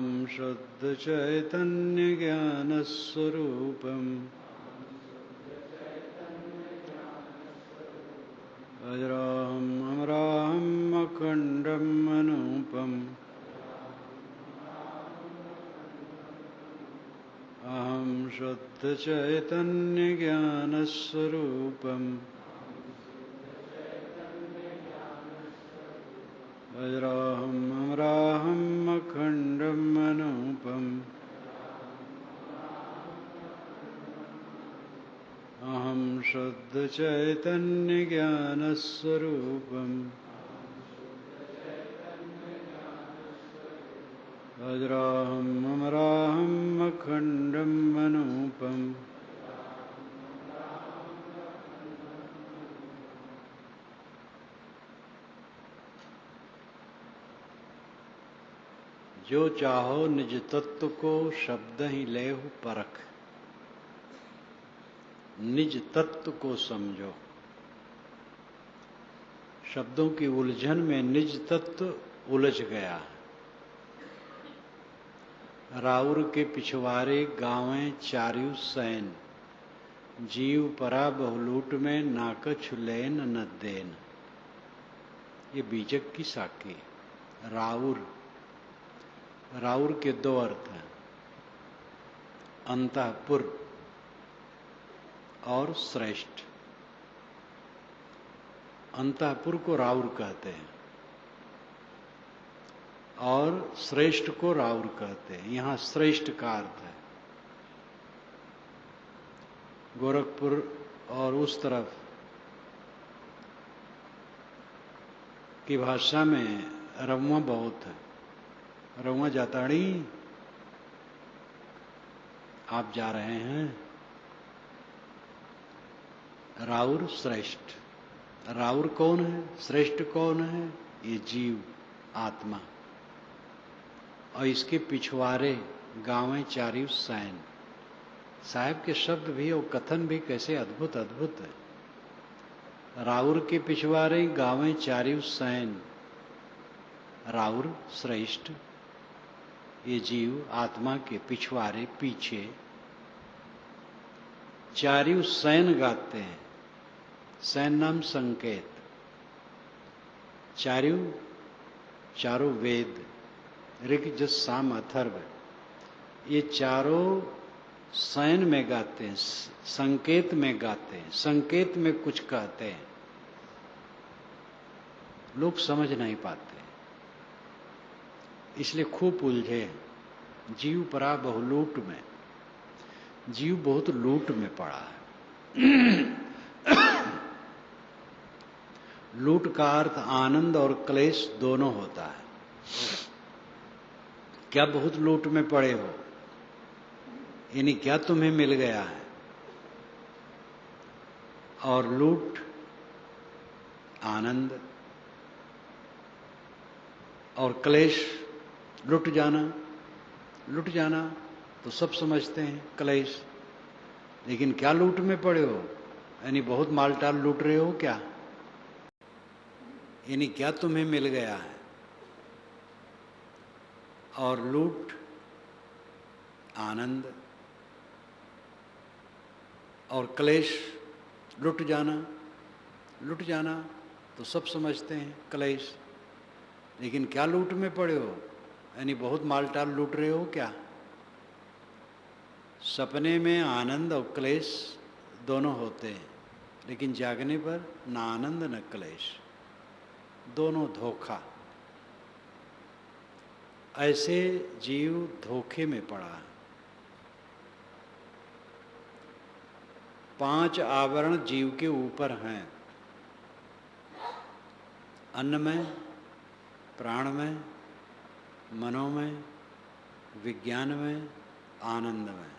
अहं शुद्धचैतन्यज्ञानस्वरूपम् अजराहं अमराहं अखण्डम् अनूपम् अहं शुद्धचैतन्यज्ञानस्वरूपम् अजराहं अमराहं अखण्डम् अनूपम् अहं शुद्धचैतन्यज्ञानस्वरूपम् अजराहं अमराहं अखण्डम् अनूपम् जो चाहो निज तत्व को शब्द ही लेहु परख। निज तत्व को समझो। शब्दों की उलझन में निज तत्व उलझ गया है। राउर के पिछवारे गावें चार्यु सैन, जीव परा बहुलूट में नाकछु लेन न देन। ये बीजक की साखी। राउर, राउर के दो अर्थ हैं, अंतःपुर और श्रेष्ठ। अंतःपुर को राउर कहते हैं और श्रेष्ठ को राउर कहते हैं। यहां श्रेष्ठ का अर्थ है गोरखपुर और उस तरफ की भाषा में रउआ बहुत है। रउआ जाताड़ी, आप जा रहे हैं। राउर श्रेष्ठ। राउर कौन है, श्रेष्ठ कौन है? ये जीव आत्मा। और इसके पिछवारे गावें चार्यु सैन। साहब के शब्द भी और कथन भी कैसे अद्भुत अद्भुत है। राउर के पिछवारे गावें चार्यु सैन। राउर श्रेष्ठ, ये जीव आत्मा के पिछवारे पीछे चार्यु सैन गाते हैं। सैन नाम संकेत। चार्यु चारों वेद, ऋग यजुः साम अथर्व, ये चारों सैन में गाते हैं, संकेत में गाते हैं। संकेत में कुछ कहते हैं, लोग समझ नहीं पाते, इसलिए खूब उलझे। जीव परा बहुलूट में, जीव बहुत लूट में पड़ा है। लूट का अर्थ आनंद और क्लेश दोनों होता है। क्या बहुत लूट में पड़े हो? यानी क्या तुम्हें मिल गया है? और लूट आनंद और क्लेश लुट जाना। लुट जाना तो सब समझते हैं क्लेश, लेकिन क्या लूट में पड़े हो? यानी बहुत मालटाल लूट रहे हो क्या? यानी क्या तुम्हें मिल गया है? और लूट आनंद और क्लेश लुट जाना। लुट जाना तो सब समझते हैं क्लेश, लेकिन क्या लूट में पड़े हो? यानी बहुत मालटाल लूट रहे हो क्या? सपने में आनंद और क्लेश दोनों होते हैं, लेकिन जागने पर न आनंद न क्लेश, दोनों धोखा। ऐसे जीव धोखे में पड़ा है। 5 आवरण जीव के ऊपर हैं, अन्न में, प्राण में, मनो में, विज्ञान में, आनंद में।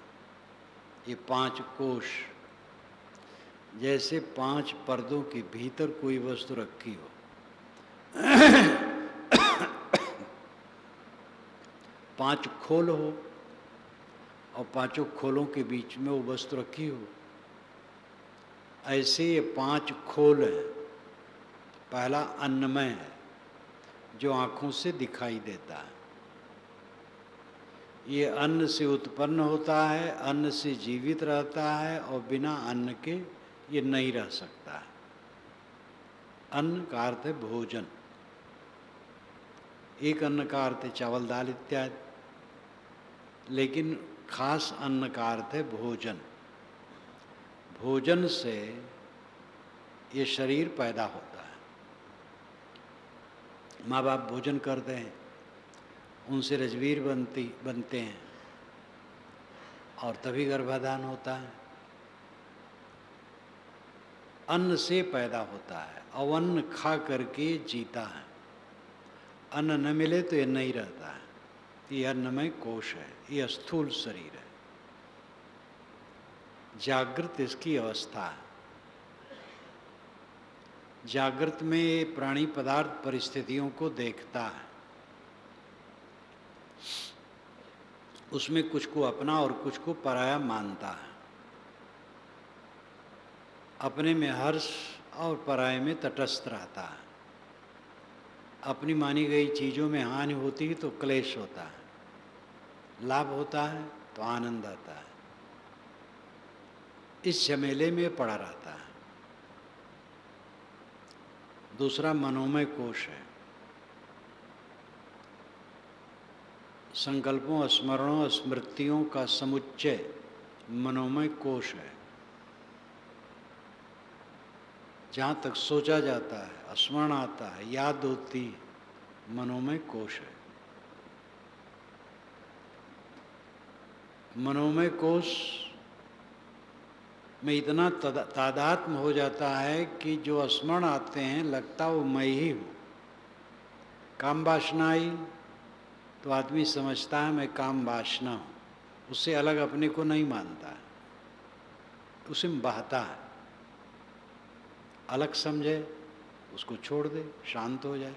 ये 5 कोश जैसे 5 पर्दों के भीतर कोई वस्तु रखी हो। 5 खोल हो और 5 खोलों के बीच में वो वस्तु रखी हो। ऐसे ये 5 खोल हैं। पहला अन्नमय है, जो आँखों से दिखाई देता है। ये अन्न से उत्पन्न होता है, अन्न से जीवित रहता है और बिना अन्न के ये नहीं रह सकता है। अन्न का अर्थ है भोजन। एक अन्न का अर्थ है चावल दाल इत्यादि, लेकिन खास अन्न का अर्थ है भोजन। भोजन से ये शरीर पैदा होता है। माँ बाप भोजन करते हैं, उनसे रजवीर बनते हैं और तभी गर्भाधान होता है। अन्न से पैदा होता है और अन्न खा करके जीता है। अन्न न मिले तो ये नहीं रहता है। ये अन्नमय कोश है, ये स्थूल शरीर है। जागृत इसकी अवस्था है। जागृत में प्राणी पदार्थ परिस्थितियों को देखता है, उसमें कुछ को अपना और कुछ को पराया मानता है। अपने में हर्ष और पराये में तटस्थ रहता है। अपनी मानी गई चीज़ों में हानि होती है तो क्लेश होता है, लाभ होता है तो आनंद आता है। इस झमेले में पड़ा रहता है। दूसरा मनोमय कोश है। संकल्पों, स्मरणों, स्मृतियों का समुच्चय मनोमय कोश है। जहाँ तक सोचा जाता है, स्मरण आता है, याद होती, मनोमय कोश है। मनोमय कोश में इतना तादात्म्य हो जाता है कि जो स्मरण आते हैं लगता वो मैं ही हूँ। काम वासना आई तो आदमी समझता है मैं काम वासना हूँ, उससे अलग अपने को नहीं मानता है, उसे बहता है। अलग समझे, उसको छोड़ दे, शांत हो जाए।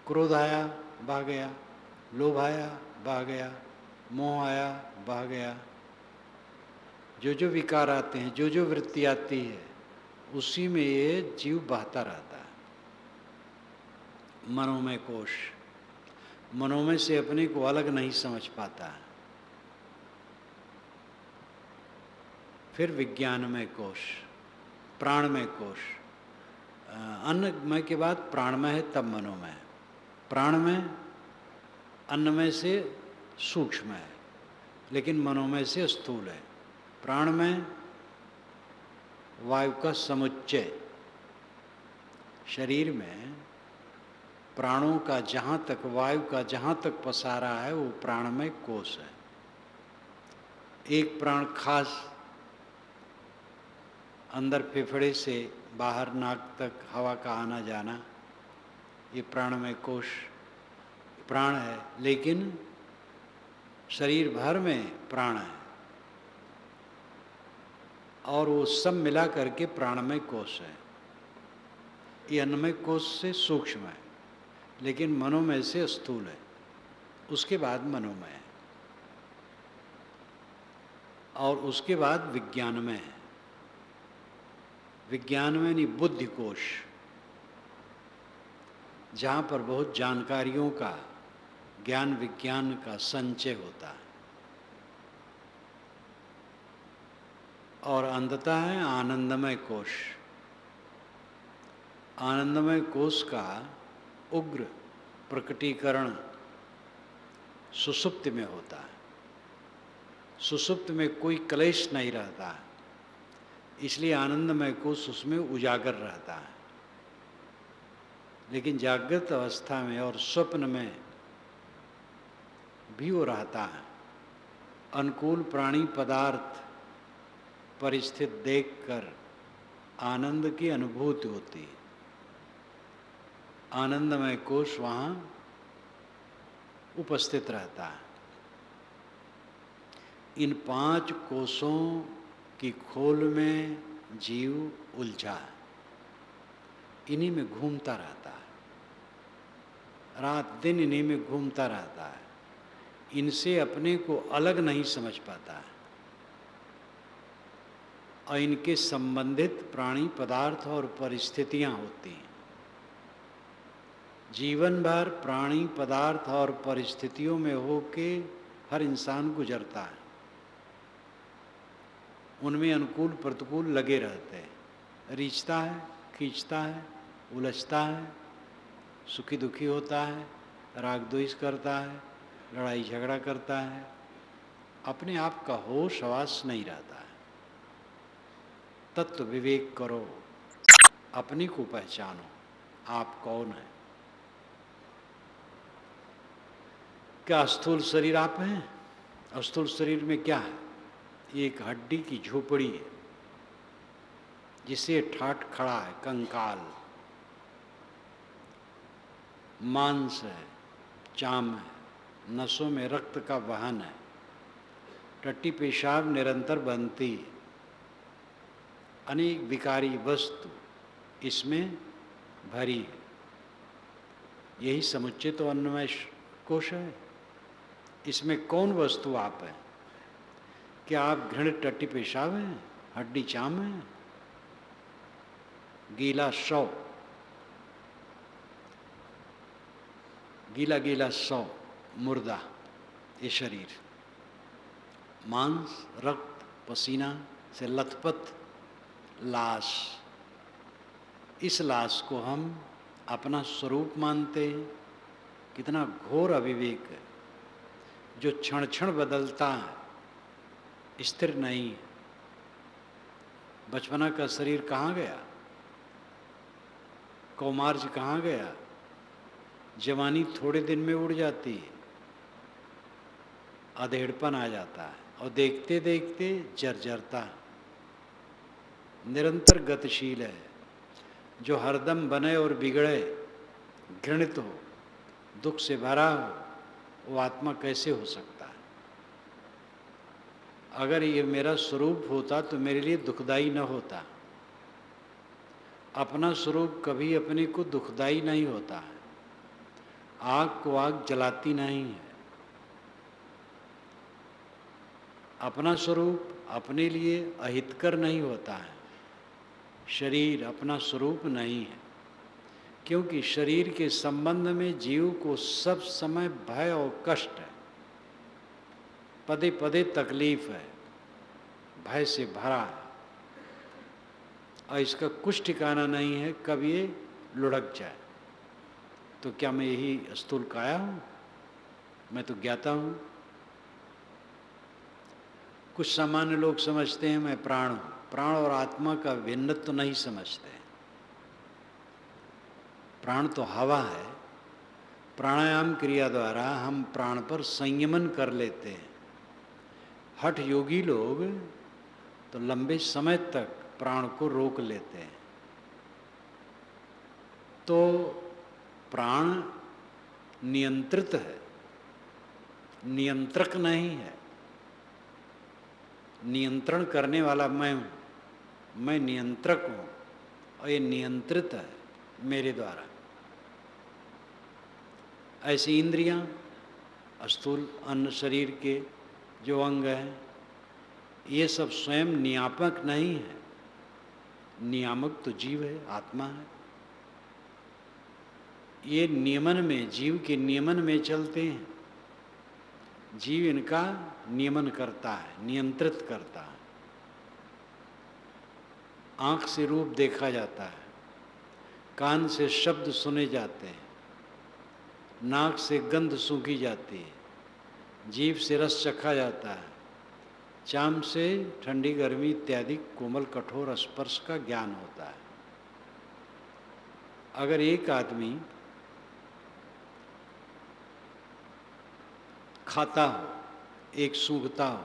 क्रोध आया बह गया, लोभ आया बह गया, मोह आया बह गया। जो जो विकार आते हैं, जो जो वृत्ति आती है, उसी में ये जीव बहता रहता है। मनोमय कोश, मनोमय से अपने को अलग नहीं समझ पाता है। फिर विज्ञानमय कोश, प्राणमय कोश। अन्नमय के बाद प्राणमय है, तब मनोमय है। प्राणमय अन्नमय से सूक्ष्म है, लेकिन मनोमय से स्थूल है। प्राणमय वायु का समुच्चय। शरीर में प्राणों का जहाँ तक, वायु का जहाँ तक पसारा है वो प्राणमय कोश है। एक प्राण खास अंदर फेफड़े से बाहर नाक तक हवा का आना जाना, ये प्राणमय कोश प्राण है। लेकिन शरीर भर में प्राण है और वो सब मिला करके प्राणमय कोश है। ये अन्नमय कोश से सूक्ष्म है, लेकिन मनोमय से स्थूल है। उसके बाद मनोमय है और उसके बाद विज्ञानमय है। विज्ञानमय यानी बुद्धि कोश, जहाँ पर बहुत जानकारियों का, ज्ञान विज्ञान का संचय होता है। और अंततः है आनंदमय कोश। आनंदमय कोश का उग्र प्रकटीकरण सुषुप्ति में होता है। सुषुप्ति में कोई क्लेश नहीं रहता है, इसलिए आनंदमय कोश उसमें उजागर रहता है। लेकिन जागृत अवस्था में और स्वप्न में भी वो रहता है। अनुकूल प्राणी पदार्थ परिस्थिति देखकर आनंद की अनुभूति होती है। आनंदमय कोश वहाँ उपस्थित रहता है। इन 5 कोशों की खोल में जीव उलझा है, इन्हीं में घूमता रहता है, रात दिन इन्हीं में घूमता रहता है। इनसे अपने को अलग नहीं समझ पाता है और इनके संबंधित प्राणी पदार्थ और परिस्थितियां होती हैं। जीवन भर प्राणी पदार्थ और परिस्थितियों में होके हर इंसान गुजरता है, उनमें अनुकूल प्रतिकूल लगे रहते हैं, रीझता है, खींचता है, उलझता है, सुखी दुखी होता है, राग द्वेष करता है, लड़ाई झगड़ा करता है, अपने आप का होश हवास नहीं रहता है। तत्व विवेक करो, अपने को पहचानो, आप कौन है। क्या स्थूल शरीर आप हैं? स्थूल शरीर में क्या है? एक हड्डी की झोपड़ी है जिसे ठाठ खड़ा है, कंकाल, मांस है, चाम है, नसों में रक्त का वहन है, टट्टी पेशाब निरंतर बनती है, अनेक विकारी वस्तु इसमें भरी है। यही समुच्चय तो अन्नमय कोश है। इसमें कौन वस्तु आप है? क्या आप घृणित टट्टी पेशाब हैं, हड्डी चाम है, गीला शव, गीला गीला शव, मुर्दा ये शरीर, मांस, रक्त, पसीना से लथपथ लाश। इस लाश को हम अपना स्वरूप मानते हैं। कितना घोर अविवेक है, जो क्षण क्षण बदलता है, स्थिर नहीं है। बचपना का शरीर कहाँ गया? कौमार्ज कहाँ गया? जवानी थोड़े दिन में उड़ जाती है, अधेड़पन आ जाता है और देखते देखते जर्जरता है। निरंतर गतिशील है। जो हरदम बने और बिगड़े, घृणित हो, दुख से भरा हो, वो आत्मा कैसे हो सकता है? अगर ये मेरा स्वरूप होता तो मेरे लिए दुखदाई न होता। अपना स्वरूप कभी अपने को दुखदाई नहीं होता है। आग को आग जलाती नहीं है। अपना स्वरूप अपने लिए अहितकर नहीं होता है। शरीर अपना स्वरूप नहीं है, क्योंकि शरीर के संबंध में जीव को सब समय भय और कष्ट है, पदे पदे तकलीफ है, भय से भरा है और इसका कुछ ठिकाना नहीं है कब ये लुढ़क जाए। तो क्या मैं यही स्थूल काया हूँ? मैं तो ज्ञाता हूँ। कुछ सामान्य लोग समझते हैं मैं प्राण हूँ। प्राण और आत्मा का भिन्नत्व तो नहीं समझते। प्राण तो हवा है। प्राणायाम क्रिया द्वारा हम प्राण पर संयमन कर लेते हैं। हठ योगी लोग तो लंबे समय तक प्राण को रोक लेते हैं। तो प्राण नियंत्रित है, नियंत्रक नहीं है। नियंत्रण करने वाला मैं हूँ, मैं नियंत्रक हूँ और ये नियंत्रित है मेरे द्वारा। ऐसी इंद्रियां, स्थूल अन्न शरीर के जो अंग हैं, ये सब स्वयं नियामक नहीं है। नियामक तो जीव है, आत्मा है। ये नियमन में, जीव के नियमन में चलते हैं। जीव इनका नियमन करता है, नियंत्रित करता है। आँख से रूप देखा जाता है, कान से शब्द सुने जाते हैं, नाक से गंध सूंघी जाती है, जीभ से रस चखा जाता है, चाम से ठंडी गर्मी इत्यादि कोमल कठोर स्पर्श का ज्ञान होता है। अगर एक आदमी खाता हो, एक सूंघता हो,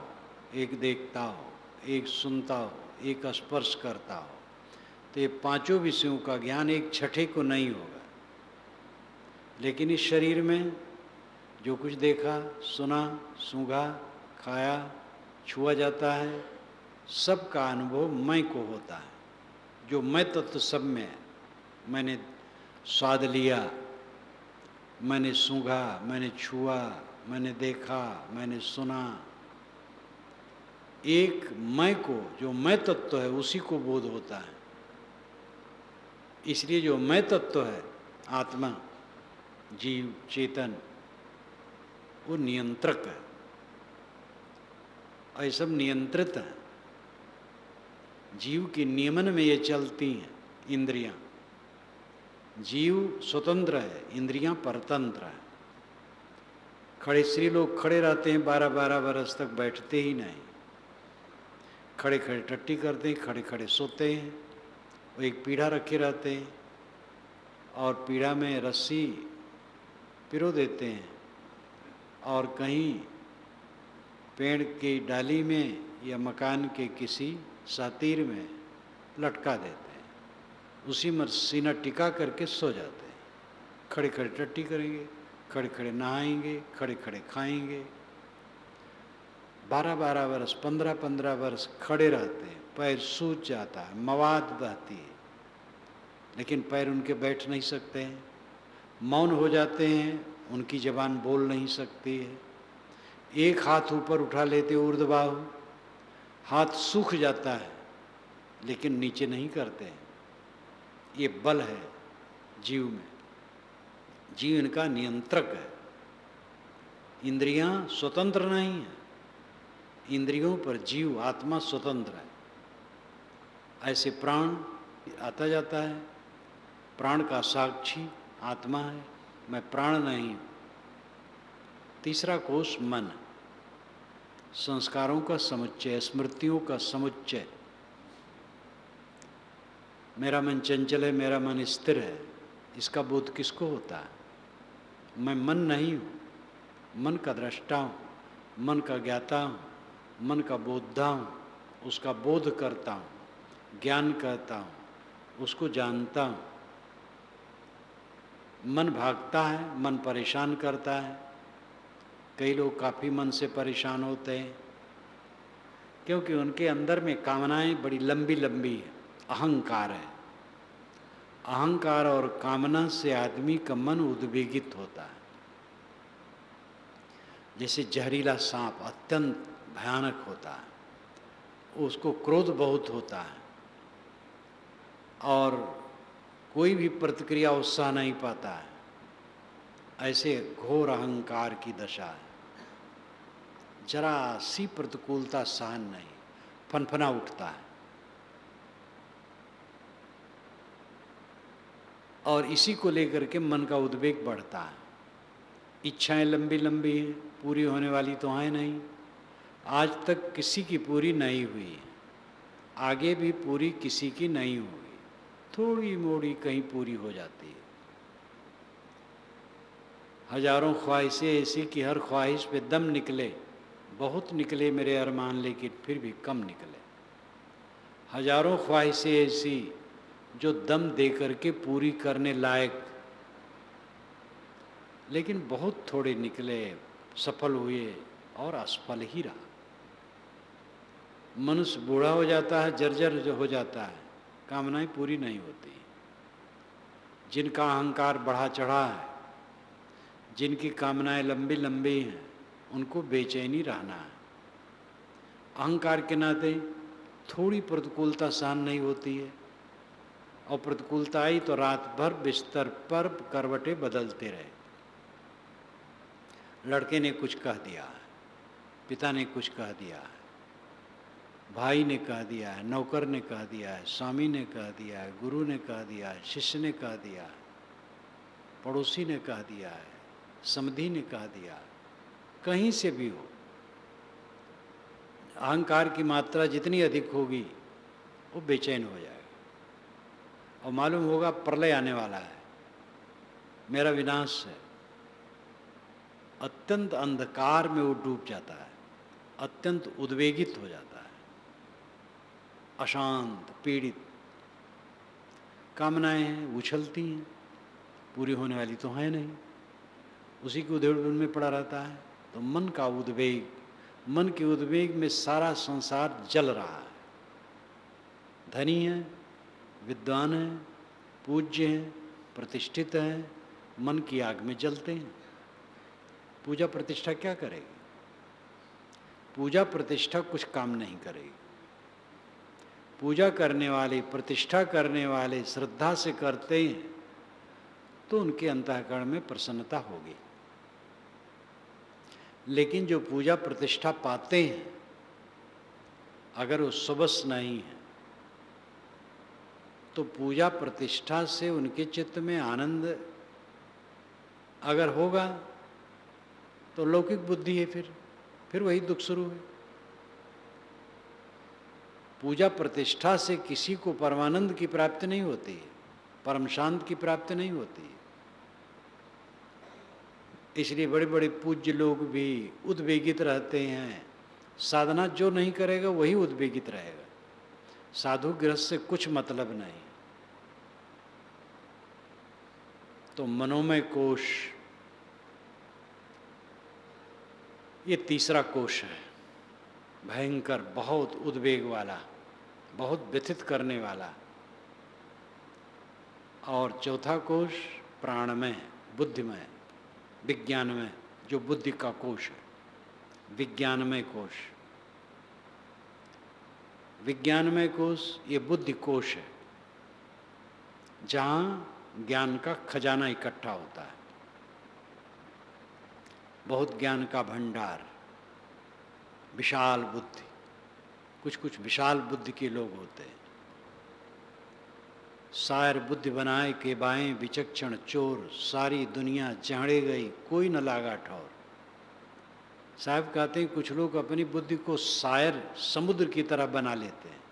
एक देखता हो, एक सुनता हो, एक स्पर्श करता हो, तो ये पांचों विषयों का ज्ञान एक छठे को नहीं होगा। लेकिन इस शरीर में जो कुछ देखा, सुना, सूंघा, खाया, छुआ जाता है, सबका अनुभव मैं को होता है। जो मैं तत्व सब में है। मैंने स्वाद लिया, मैंने सूंघा, मैंने छुआ, मैंने देखा, मैंने सुना। एक मैं को, जो मैं तत्व है, उसी को बोध होता है। इसलिए जो मैं तत्व है, आत्मा, जीव, चेतन, वो नियंत्रक है। और ये सब नियंत्रित हैं। जीव के नियमन में ये चलती हैं इंद्रियां। जीव स्वतंत्र है, इंद्रियां परतंत्र है। खड़े स्त्री लोग खड़े रहते हैं 12-12 वर्ष तक, बैठते ही नहीं। खड़े खड़े टट्टी करते हैं, खड़े खड़े सोते हैं। वो एक पीढ़ा रखे रहते हैं और पीढ़ा में रस्सी पिरो देते हैं और कहीं पेड़ की डाली में या मकान के किसी सातीर में लटका देते हैं। उसी में सीना टिका करके सो जाते हैं। खड़े खड़े टट्टी करेंगे, खड़े खड़े नहाएंगे, खड़े खड़े खाएंगे। 12-12 वर्ष, 15-15 वर्ष खड़े रहते हैं। पैर सूज जाता है, मवाद बहती है, लेकिन पैर उनके बैठ नहीं सकते हैं। मौन हो जाते हैं, उनकी जबान बोल नहीं सकती है। एक हाथ ऊपर उठा लेते ऊर्ध्वबाहु, हाथ सूख जाता है लेकिन नीचे नहीं करते हैं। ये बल है जीव में। जीव इनका नियंत्रक है। इंद्रियां स्वतंत्र नहीं है, इंद्रियों पर जीव आत्मा स्वतंत्र है। ऐसे प्राण आता जाता है, प्राण का साक्षी आत्मा है, मैं प्राण नहीं हूं। तीसरा कोष मन, संस्कारों का समुच्चय, स्मृतियों का समुच्चय। मेरा मन चंचल है, मेरा मन स्थिर है, इसका बोध किसको होता है? मैं मन नहीं हूँ, मन का दृष्टा हूँ, मन का ज्ञाता हूँ, मन का बोधा हूँ, उसका बोध करता हूँ, ज्ञान करता हूँ, उसको जानता हूँ। मन भागता है, मन परेशान करता है। कई लोग काफ़ी मन से परेशान होते हैं क्योंकि उनके अंदर में कामनाएं बड़ी लंबी लंबी है, अहंकार है। अहंकार और कामना से आदमी का मन उद्वेगित होता है। जैसे जहरीला सांप अत्यंत भयानक होता है, उसको क्रोध बहुत होता है और कोई भी प्रतिक्रिया उत्साह नहीं पाता है। ऐसे घोर अहंकार की दशा है। जरा सी प्रतिकूलता सहन नहीं, फनफना उठता है। और इसी को लेकर के मन का उद्वेग बढ़ता है। इच्छाएं लंबी लंबी हैं, पूरी होने वाली तो हैं नहीं। आज तक किसी की पूरी नहीं हुई, आगे भी पूरी किसी की नहीं हुई। थोड़ी मोड़ी कहीं पूरी हो जाती है। हजारों ख्वाहिशें ऐसी कि हर ख्वाहिश पे दम निकले, बहुत निकले मेरे अरमान, लेकिन फिर भी कम निकले। हजारों ख्वाहिशें ऐसी जो दम दे करके पूरी करने लायक, लेकिन बहुत थोड़े निकले, सफल हुए और असफल ही रहा। मनुष्य बूढ़ा हो जाता है, जर्जर जो हो जाता है, कामनाएं पूरी नहीं होती। जिनका अहंकार बढ़ा चढ़ा है, जिनकी कामनाएं लंबी लंबी हैं, उनको बेचैनी रहना है। अहंकार के नाते थोड़ी प्रतिकूलता सहन नहीं होती है, और प्रतिकूलता आई तो रात भर बिस्तर पर करवटें बदलते रहे। लड़के ने कुछ कह दिया, पिता ने कुछ कह दिया, भाई ने कह दिया है, नौकर ने कह दिया है, स्वामी ने कह दिया है, गुरु ने कह दिया है, शिष्य ने कह दिया है, पड़ोसी ने कह दिया है, समधी ने कह दिया, कहीं से भी हो। अहंकार की मात्रा जितनी अधिक होगी वो बेचैन हो जाएगा और मालूम होगा प्रलय आने वाला है, मेरा विनाश है। अत्यंत अंधकार में वो डूब जाता है, अत्यंत उद्वेगित हो जाता है, अशांत, पीड़ित। कामनाएं हैं, उछलती हैं, पूरी होने वाली तो है नहीं, उसी के उधेड़ में पड़ा रहता है। तो मन का उद्वेग, मन के उद्वेग में सारा संसार जल रहा है। धनी है, विद्वान है, पूज्य है, प्रतिष्ठित है, मन की आग में जलते हैं। पूजा प्रतिष्ठा क्या करेगी? पूजा प्रतिष्ठा कुछ काम नहीं करेगी। पूजा करने वाले, प्रतिष्ठा करने वाले श्रद्धा से करते हैं तो उनके अंतःकरण में प्रसन्नता होगी। लेकिन जो पूजा प्रतिष्ठा पाते हैं अगर वो सुबस नहीं है तो पूजा प्रतिष्ठा से उनके चित्त में आनंद अगर होगा तो लौकिक बुद्धि है, फिर वही दुख शुरू है। पूजा प्रतिष्ठा से किसी को परमानंद की प्राप्ति नहीं होती है, परम शांत की प्राप्ति नहीं होती है। इसलिए बड़े बड़े पूज्य लोग भी उद्वेगित रहते हैं। साधना जो नहीं करेगा वही उद्वेगित रहेगा, साधु गृहस्थ से कुछ मतलब नहीं। तो मनोमय कोश ये तीसरा कोश है, भयंकर, बहुत उद्वेग वाला, बहुत व्यथित करने वाला। और चौथा कोश प्राणमय, बुद्धिमय, विज्ञानमय, जो बुद्धि का कोश है, विज्ञानमय कोश। विज्ञानमय कोश ये बुद्धि कोश है, जहाँ ज्ञान का खजाना इकट्ठा होता है, बहुत ज्ञान का भंडार, विशाल बुद्धि। कुछ विशाल बुद्धि के लोग होते हैं। शायर बुद्धि बनाए के बाएं विचक्षण चोर, सारी दुनिया जहड़े गई कोई न लागा ठौर। साहब कहते हैं कुछ लोग अपनी बुद्धि को शायर समुद्र की तरह बना लेते हैं,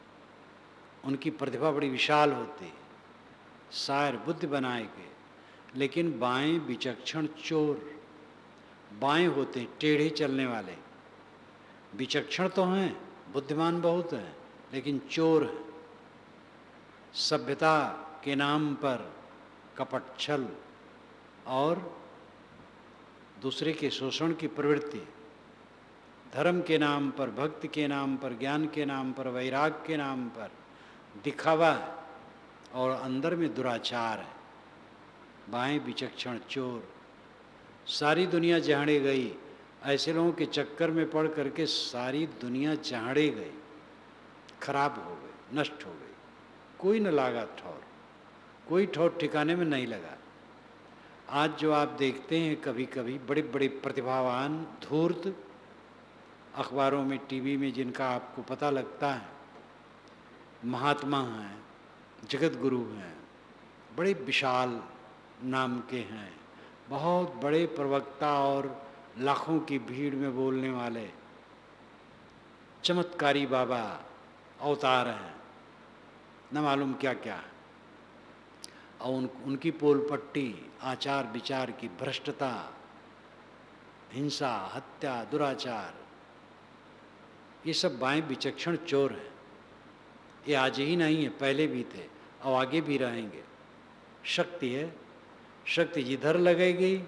उनकी प्रतिभा बड़ी विशाल होती है, शायर बुद्धि बनाए के, लेकिन बाएं विचक्षण चोर, बाएं होते हैं टेढ़े चलने वाले। विचक्षण तो हैं, बुद्धिमान बहुत हैं, लेकिन चोर हैं। सभ्यता के नाम पर कपट, छल और दूसरे के शोषण की प्रवृत्ति, धर्म के नाम पर, भक्ति के नाम पर, ज्ञान के नाम पर, वैराग के नाम पर दिखावा है और अंदर में दुराचार है। बाएं विचक्षण चोर, सारी दुनिया जहाड़े गई। ऐसे लोगों के चक्कर में पड़ करके सारी दुनिया जहाड़े गई, खराब हो गई, नष्ट हो गई, कोई न लागा ठौर, कोई ठौर ठिकाने में नहीं लगा। आज जो आप देखते हैं कभी कभी बड़े बड़े प्रतिभावान धूर्त, अखबारों में, टीवी में, जिनका आपको पता लगता है महात्मा हैं, जगत गुरु हैं, बड़े विशाल नाम के हैं, बहुत बड़े प्रवक्ता और लाखों की भीड़ में बोलने वाले चमत्कारी बाबा अवतार हैं, न मालूम क्या क्या। और उनकी पोल पट्टी आचार विचार की भ्रष्टता, हिंसा, हत्या, दुराचार, ये सब बाएं विचक्षण चोर हैं। ये आज ही नहीं है, पहले भी थे और आगे भी रहेंगे। शक्ति है, शक्ति जिधर लगेगी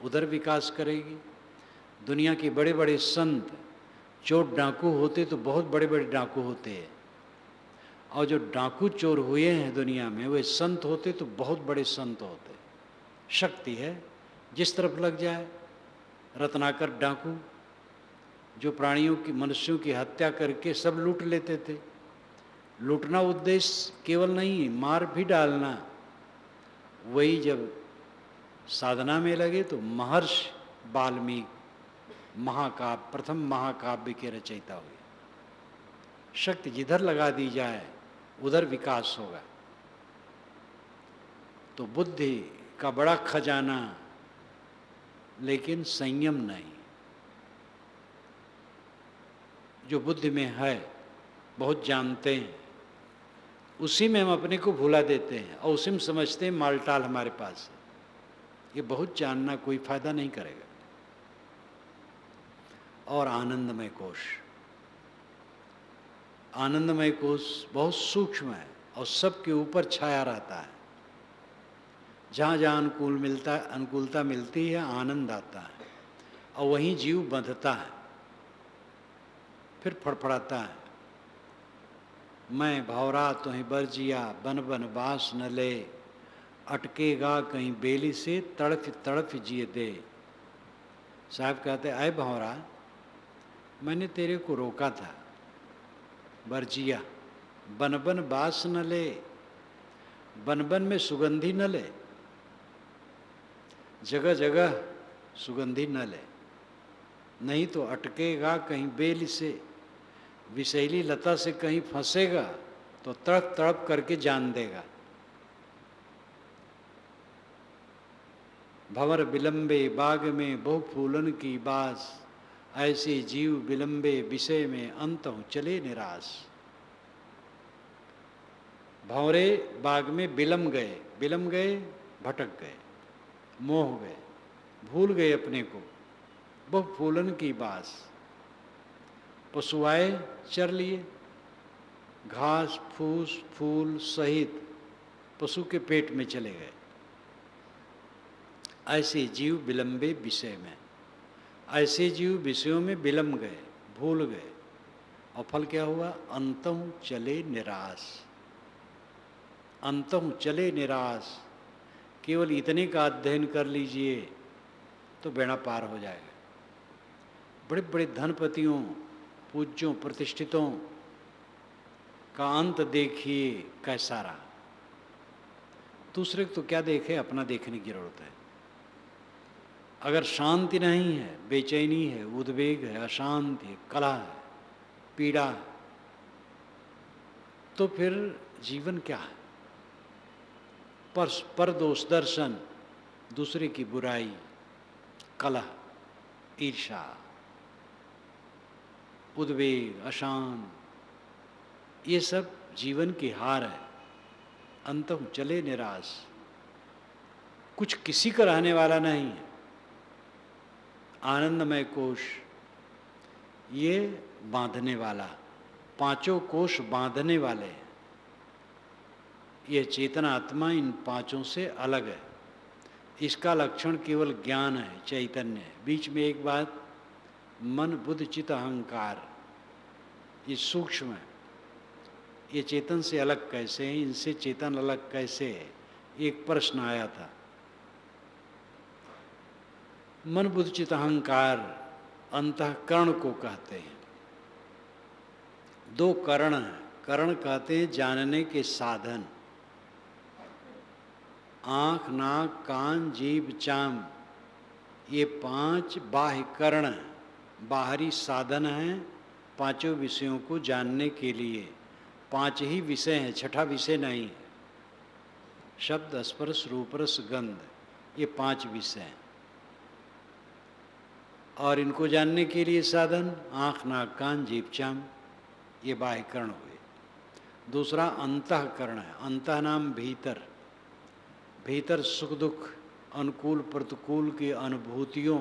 उधर विकास करेगी। दुनिया के बड़े बड़े संत, चोर डाकू होते तो बहुत बड़े बड़े डाकू होते हैं, और जो डाकू चोर हुए हैं दुनिया में वे संत होते तो बहुत बड़े संत होते। शक्ति है, जिस तरफ लग जाए। रत्नाकर डाकू जो प्राणियों की, मनुष्यों की हत्या करके सब लूट लेते थे। लूटना उद्देश्य केवल नहीं, मार भी डालना। वही जब साधना में लगे तो महर्षि वाल्मीकि महाकाव्य, प्रथम महाकाव्य के रचयिता हुए। शक्ति जिधर लगा दी जाए उधर विकास होगा। तो बुद्धि का बड़ा खजाना, लेकिन संयम नहीं। जो बुद्धि में है, बहुत जानते हैं, उसी में हम अपने को भुला देते हैं और उसी में समझते हैं मालटाल हमारे पास है। ये बहुत जानना कोई फायदा नहीं करेगा। और आनंदमय कोश, आनंदमय कोश बहुत सूक्ष्म है और सबके ऊपर छाया रहता है। जहाँ जहाँ अनुकूलता मिलती है, आनंद आता है और वहीं जीव बंधता है, फिर फड़फड़ाता है। मैं भौरा तुम्हें बरजिया, बन बन बास न ले, अटकेगा कहीं बेली से, तड़फ तड़फ जिए दे। साहब कहते, आए भौरा, मैंने तेरे को रोका था, बरजिया, बन बन बास न ले, बन बन में सुगंधी न ले, जगह जगह सुगंधी न ले, नहीं तो अटकेगा कहीं बेल से, विषैली लता से कहीं फंसेगा तो तड़प तड़प करके जान देगा। भंवर विलंबे बाग में बहु फूलन की बास, ऐसे जीव विलंबे विषय में अंतहु चले निराश। भंवरे बाग में विलम गए, भटक गए, मोह गए, भूल गए अपने को। बहु फूलन की बास, पशु आए चर लिए, घास फूस फूल सहित पशु के पेट में चले गए। ऐसे जीव विलंबे विषय में, ऐसे जीव विषयों में विलम गए, भूल गए, और फल क्या हुआ? अंतहु चले निराश। अंतहु चले निराश। केवल इतने का अध्ययन कर लीजिए तो बेड़ा पार हो जाएगा। बड़े बड़े धनपतियों, पूज्यों, प्रतिष्ठितों का अंत देखिए कैसा रहा। दूसरे को तो क्या देखे, अपना देखने की जरूरत है। अगर शांति नहीं है, बेचैनी है, उद्वेग है, अशांति है, कलह है, पीड़ा है, तो फिर जीवन क्या है? पर दोष दर्शन, दूसरे की बुराई, कलह, ईर्ष्या, उद्वेग, अशांत, ये सब जीवन की हार है। अंतम चले निराश। कुछ किसी का रहने वाला नहीं है। आनंदमय कोश ये बांधने वाला, पांचों कोश बांधने वाले हैं। ये चेतना आत्मा इन पांचों से अलग है। इसका लक्षण केवल ज्ञान है, चैतन्य है। बीच में एक बात, मन बुद्धि चित्त अहंकार, ये सूक्ष्म है। ये चेतन से अलग कैसे है, इनसे चेतन अलग कैसे है? एक प्रश्न आया था। मन बुद्धि चित्त अहंकार अंतःकरण को कहते हैं। दो करण हैं। करण कहते हैं जानने के साधन। आँख, नाक, कान, जीभ, चाम, ये पांच बाह्य करण हैं, बाहरी साधन हैं पांचों विषयों को जानने के लिए। पांच ही विषय हैं, छठा विषय नहीं है। शब्द, स्पर्श, रूप, रस, गंध, ये पांच विषय हैं। और इनको जानने के लिए साधन आँख, नाक, कान, जीभ, चाम, ये बाह्यकरण हुए। दूसरा अंतःकरण है। अंतः नाम भीतर, भीतर सुख दुख, अनुकूल प्रतिकूल की अनुभूतियों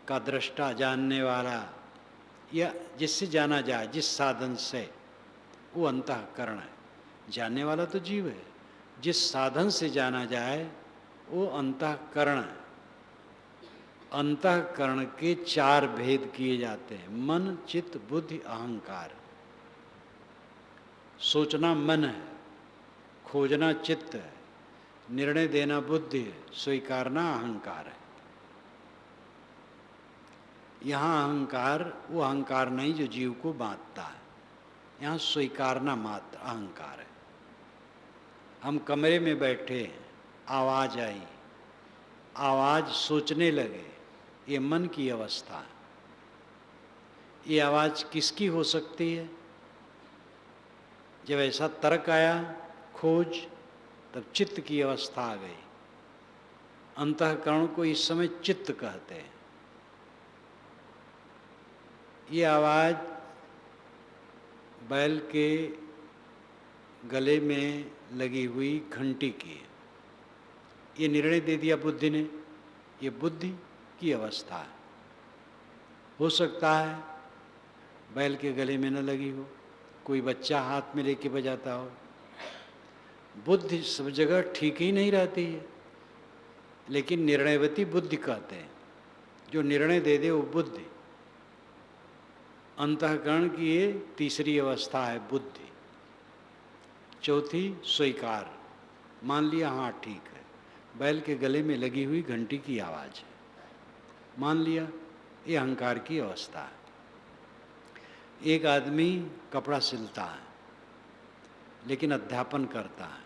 का दृष्टा, जानने वाला, या जिससे जाना जाए, जिस साधन से, वो अंतःकरण है। जानने वाला तो जीव है, जिस साधन से जाना जाए वो अंतःकरण है। अंतःकरण के चार भेद किए जाते हैं, मन, चित्त, बुद्धि, अहंकार। सोचना मन है, खोजना चित्त है, निर्णय देना बुद्धि है, स्वीकारना अहंकार है। यहाँ अहंकार वो अहंकार नहीं जो जीव को बांधता है। यहाँ स्वीकारना मात्र अहंकार है। हम कमरे में बैठे हैं, आवाज आई, आवाज सोचने लगे, ये मन की अवस्था है। ये आवाज किसकी हो सकती है? जब ऐसा तर्क आया, खोज, तब चित्त की अवस्था आ गई। अंतःकरण को इस समय चित्त कहते हैं। ये आवाज बैल के गले में लगी हुई घंटी की है। ये निर्णय दे दिया बुद्धि ने, ये बुद्धि की अवस्था है। हो सकता है बैल के गले में न लगी हो, कोई बच्चा हाथ में लेके बजाता हो। बुद्धि सब जगह ठीक ही नहीं रहती है, लेकिन निर्णयवती बुद्धि कहते हैं। जो निर्णय दे दे वो बुद्धि। अंतःकरण की ये तीसरी अवस्था है बुद्धि। चौथी स्वीकार, मान लिया हाँ ठीक है, बैल के गले में लगी हुई घंटी की आवाज़ है, मान लिया, ये अहंकार की अवस्था है। एक आदमी कपड़ा सिलता है लेकिन अध्यापन करता है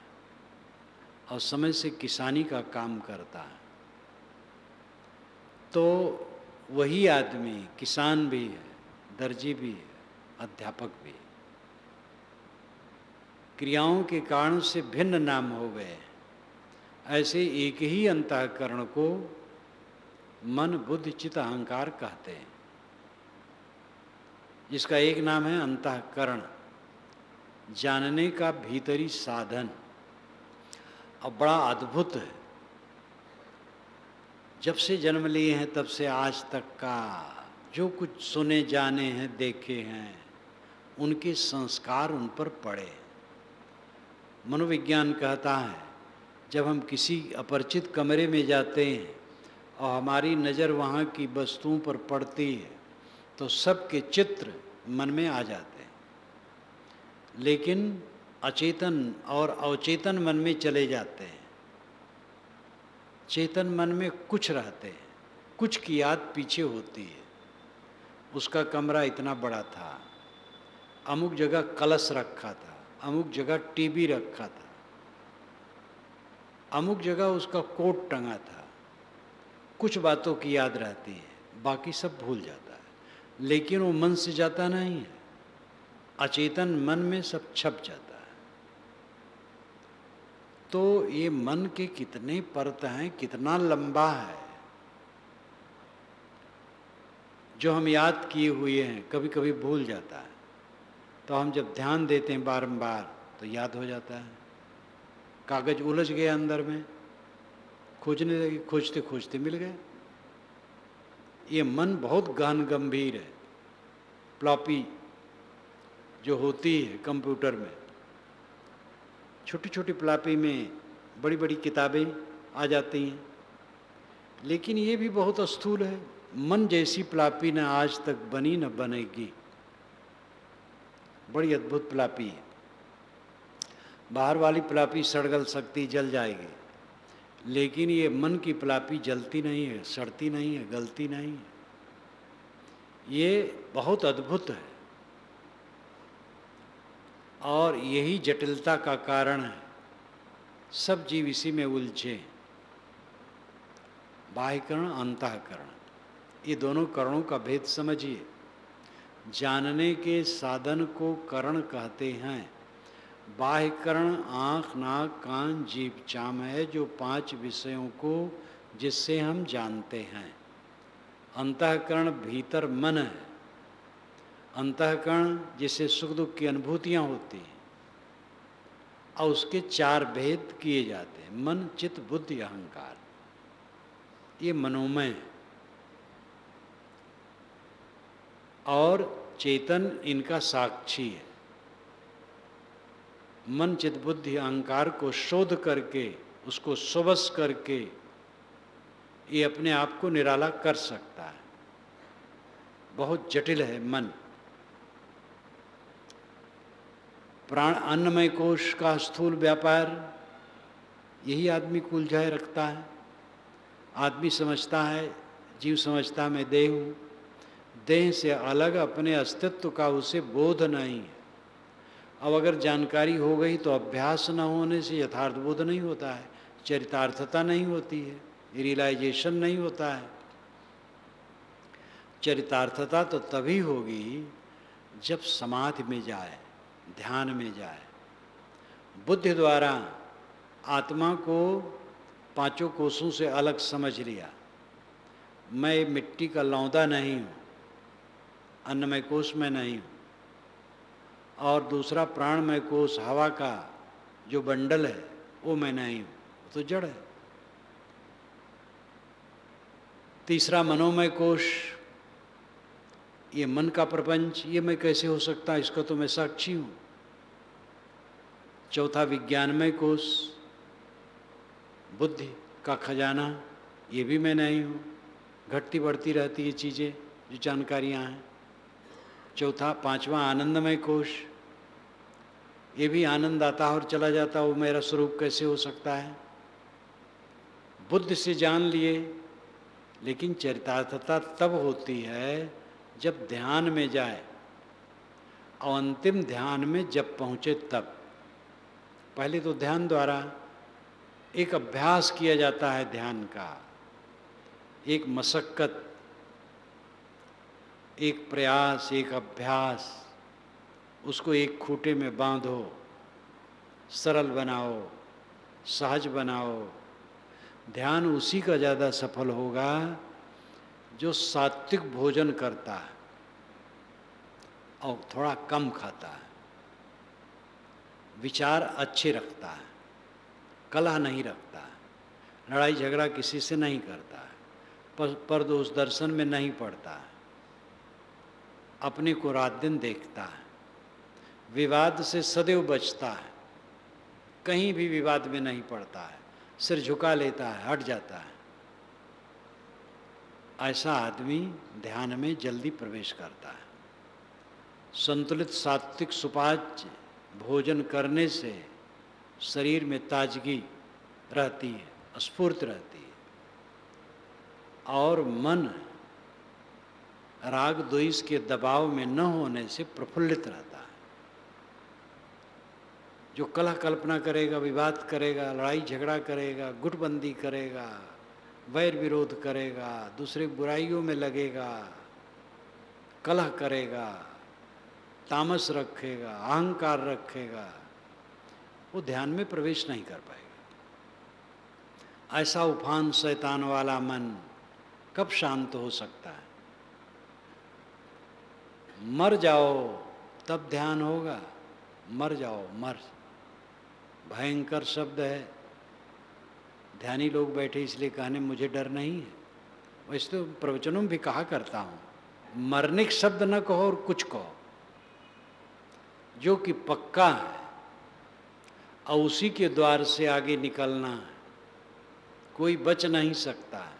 और समय से किसानी का काम करता है, तो वही आदमी किसान भी है, दर्जी भी है, अध्यापक भी है। क्रियाओं के कारण से भिन्न नाम हो गए। ऐसे एक ही अंतःकरण को मन, बुद्धि, चित्त, अहंकार कहते हैं, जिसका एक नाम है अंतःकरण, जानने का भीतरी साधन। अब बड़ा अद्भुत है, जब से जन्म लिए हैं तब से आज तक का जो कुछ सुने जाने हैं, देखे हैं, उनके संस्कार उन पर पड़े। मनोविज्ञान कहता है जब हम किसी अपरिचित कमरे में जाते हैं और हमारी नज़र वहाँ की वस्तुओं पर पड़ती है तो सबके चित्र मन में आ जाते हैं, लेकिन अचेतन और अवचेतन मन में चले जाते हैं। चेतन मन में कुछ रहते हैं, कुछ की याद पीछे होती है। उसका कमरा इतना बड़ा था, अमुक जगह कलश रखा था, अमुक जगह टीवी रखा था, अमुक जगह उसका कोट टंगा था। कुछ बातों की याद रहती है, बाकी सब भूल जाता है, लेकिन वो मन से जाता नहीं है, अचेतन मन में सब छप जाता है। तो ये मन के कितने परत हैं, कितना लंबा है, जो हम याद किए हुए हैं कभी कभी भूल जाता है। तो हम जब ध्यान देते हैं बारंबार तो याद हो जाता है। कागज उलझ गए अंदर में, खोजने लगे, खोजते खोजते मिल गए। ये मन बहुत गहन गंभीर है। फ्लॉपी जो होती है कंप्यूटर में, छोटी छोटी फ्लॉपी में बड़ी बड़ी किताबें आ जाती हैं, लेकिन ये भी बहुत स्थूल है। मन जैसी फ्लॉपी न आज तक बनी न बनेगी। बड़ी अद्भुत फ्लॉपी है। बाहर वाली फ्लॉपी सड़ सकती, जल जाएगी, लेकिन ये मन की फ्लॉपी जलती नहीं है, सड़ती नहीं है, गलती नहीं है। ये बहुत अद्भुत है और यही जटिलता का कारण है। सब जीव इसी में उलझे। बाह्यकरण, अंतःकरण, ये दोनों करणों का भेद समझिए। जानने के साधन को करण कहते हैं। बाह्यकरण आँख, नाक, कान, जीभ, चाम है, जो 5 विषयों को जिससे हम जानते हैं। अंतःकरण भीतर मन है। अंतःकरण जिससे सुख दुख की अनुभूतियाँ होती हैं और उसके 4 भेद किए जाते हैं, मन, चित्त, बुद्धि, अहंकार। ये मनोमय है और चेतन इनका साक्षी है। मन, चित्त, बुद्धि, अहंकार को शोध करके, उसको सुबस करके ये अपने आप को निराला कर सकता है। बहुत जटिल है मन। प्राण अन्नमय कोश का स्थूल व्यापार यही आदमी को उलझाए रखता है। आदमी समझता है, जीव समझता है मैं देह हूँ। देह से अलग अपने अस्तित्व का उसे बोध नहीं है। अब अगर जानकारी हो गई तो अभ्यास न होने से यथार्थ बोध नहीं होता है, चरितार्थता नहीं होती है, रियलाइजेशन नहीं होता है। चरितार्थता तो तभी होगी जब समाधि में जाए, ध्यान में जाए, बुद्धि द्वारा आत्मा को 5 कोषों से अलग समझ लिया। मैं मिट्टी का लौंदा नहीं हूँ, अन्नमय कोश में नहीं हूँ, और दूसरा प्राणमय कोश हवा का जो बंडल है वो मैं नहीं हूँ, तो जड़ है। तीसरा मनोमय कोश, ये मन का प्रपंच, ये मैं कैसे हो सकता है, इसका तो मैं साक्षी हूँ। चौथा विज्ञानमय कोश, बुद्धि का खजाना, ये भी मैं नहीं हूँ, घटती बढ़ती रहती है चीज़ें जो जानकारियाँ हैं। चौथा, 5वां आनंदमय कोश, ये भी आनंद आता और चला जाता, वो मेरा स्वरूप कैसे हो सकता है। बुद्धि से जान लिए, लेकिन चरितार्थता तब होती है जब ध्यान में जाए, और अंतिम ध्यान में जब पहुँचे तब। पहले तो ध्यान द्वारा एक अभ्यास किया जाता है, ध्यान का एक मशक्कत, एक प्रयास, एक अभ्यास, उसको एक खूंटे में बांधो, सरल बनाओ, सहज बनाओ। ध्यान उसी का ज़्यादा सफल होगा जो सात्विक भोजन करता है और थोड़ा कम खाता है, विचार अच्छे रखता है, कलह नहीं रखता है, लड़ाई झगड़ा किसी से नहीं करता है, पर दोष दर्शन में नहीं पड़ता है, अपने को रात दिन देखता है, विवाद से सदैव बचता है, कहीं भी विवाद में नहीं पड़ता है, सिर झुका लेता है, हट जाता है। ऐसा आदमी ध्यान में जल्दी प्रवेश करता है। संतुलित सात्विक सुपाच्य भोजन करने से शरीर में ताजगी रहती है, स्फूर्त रहती है, और मन राग द्वेष के दबाव में न होने से प्रफुल्लित रहता है। जो कलह कल्पना करेगा, विवाद करेगा, लड़ाई झगड़ा करेगा, गुटबंदी करेगा, वैर विरोध करेगा, दूसरे बुराइयों में लगेगा, कलह करेगा, तामस रखेगा, अहंकार रखेगा, वो ध्यान में प्रवेश नहीं कर पाएगा। ऐसा उफान शैतान वाला मन कब शांत हो सकता है? मर जाओ तब ध्यान होगा। मर जाओ, मर भयंकर शब्द है। ध्यानी लोग बैठे इसलिए कहने मुझे डर नहीं है। वैसे तो प्रवचनों में भी कहा करता हूँ, मरने के शब्द न कहो और कुछ कहो, जो कि पक्का है और उसी के द्वार से आगे निकलना है, कोई बच नहीं सकता है।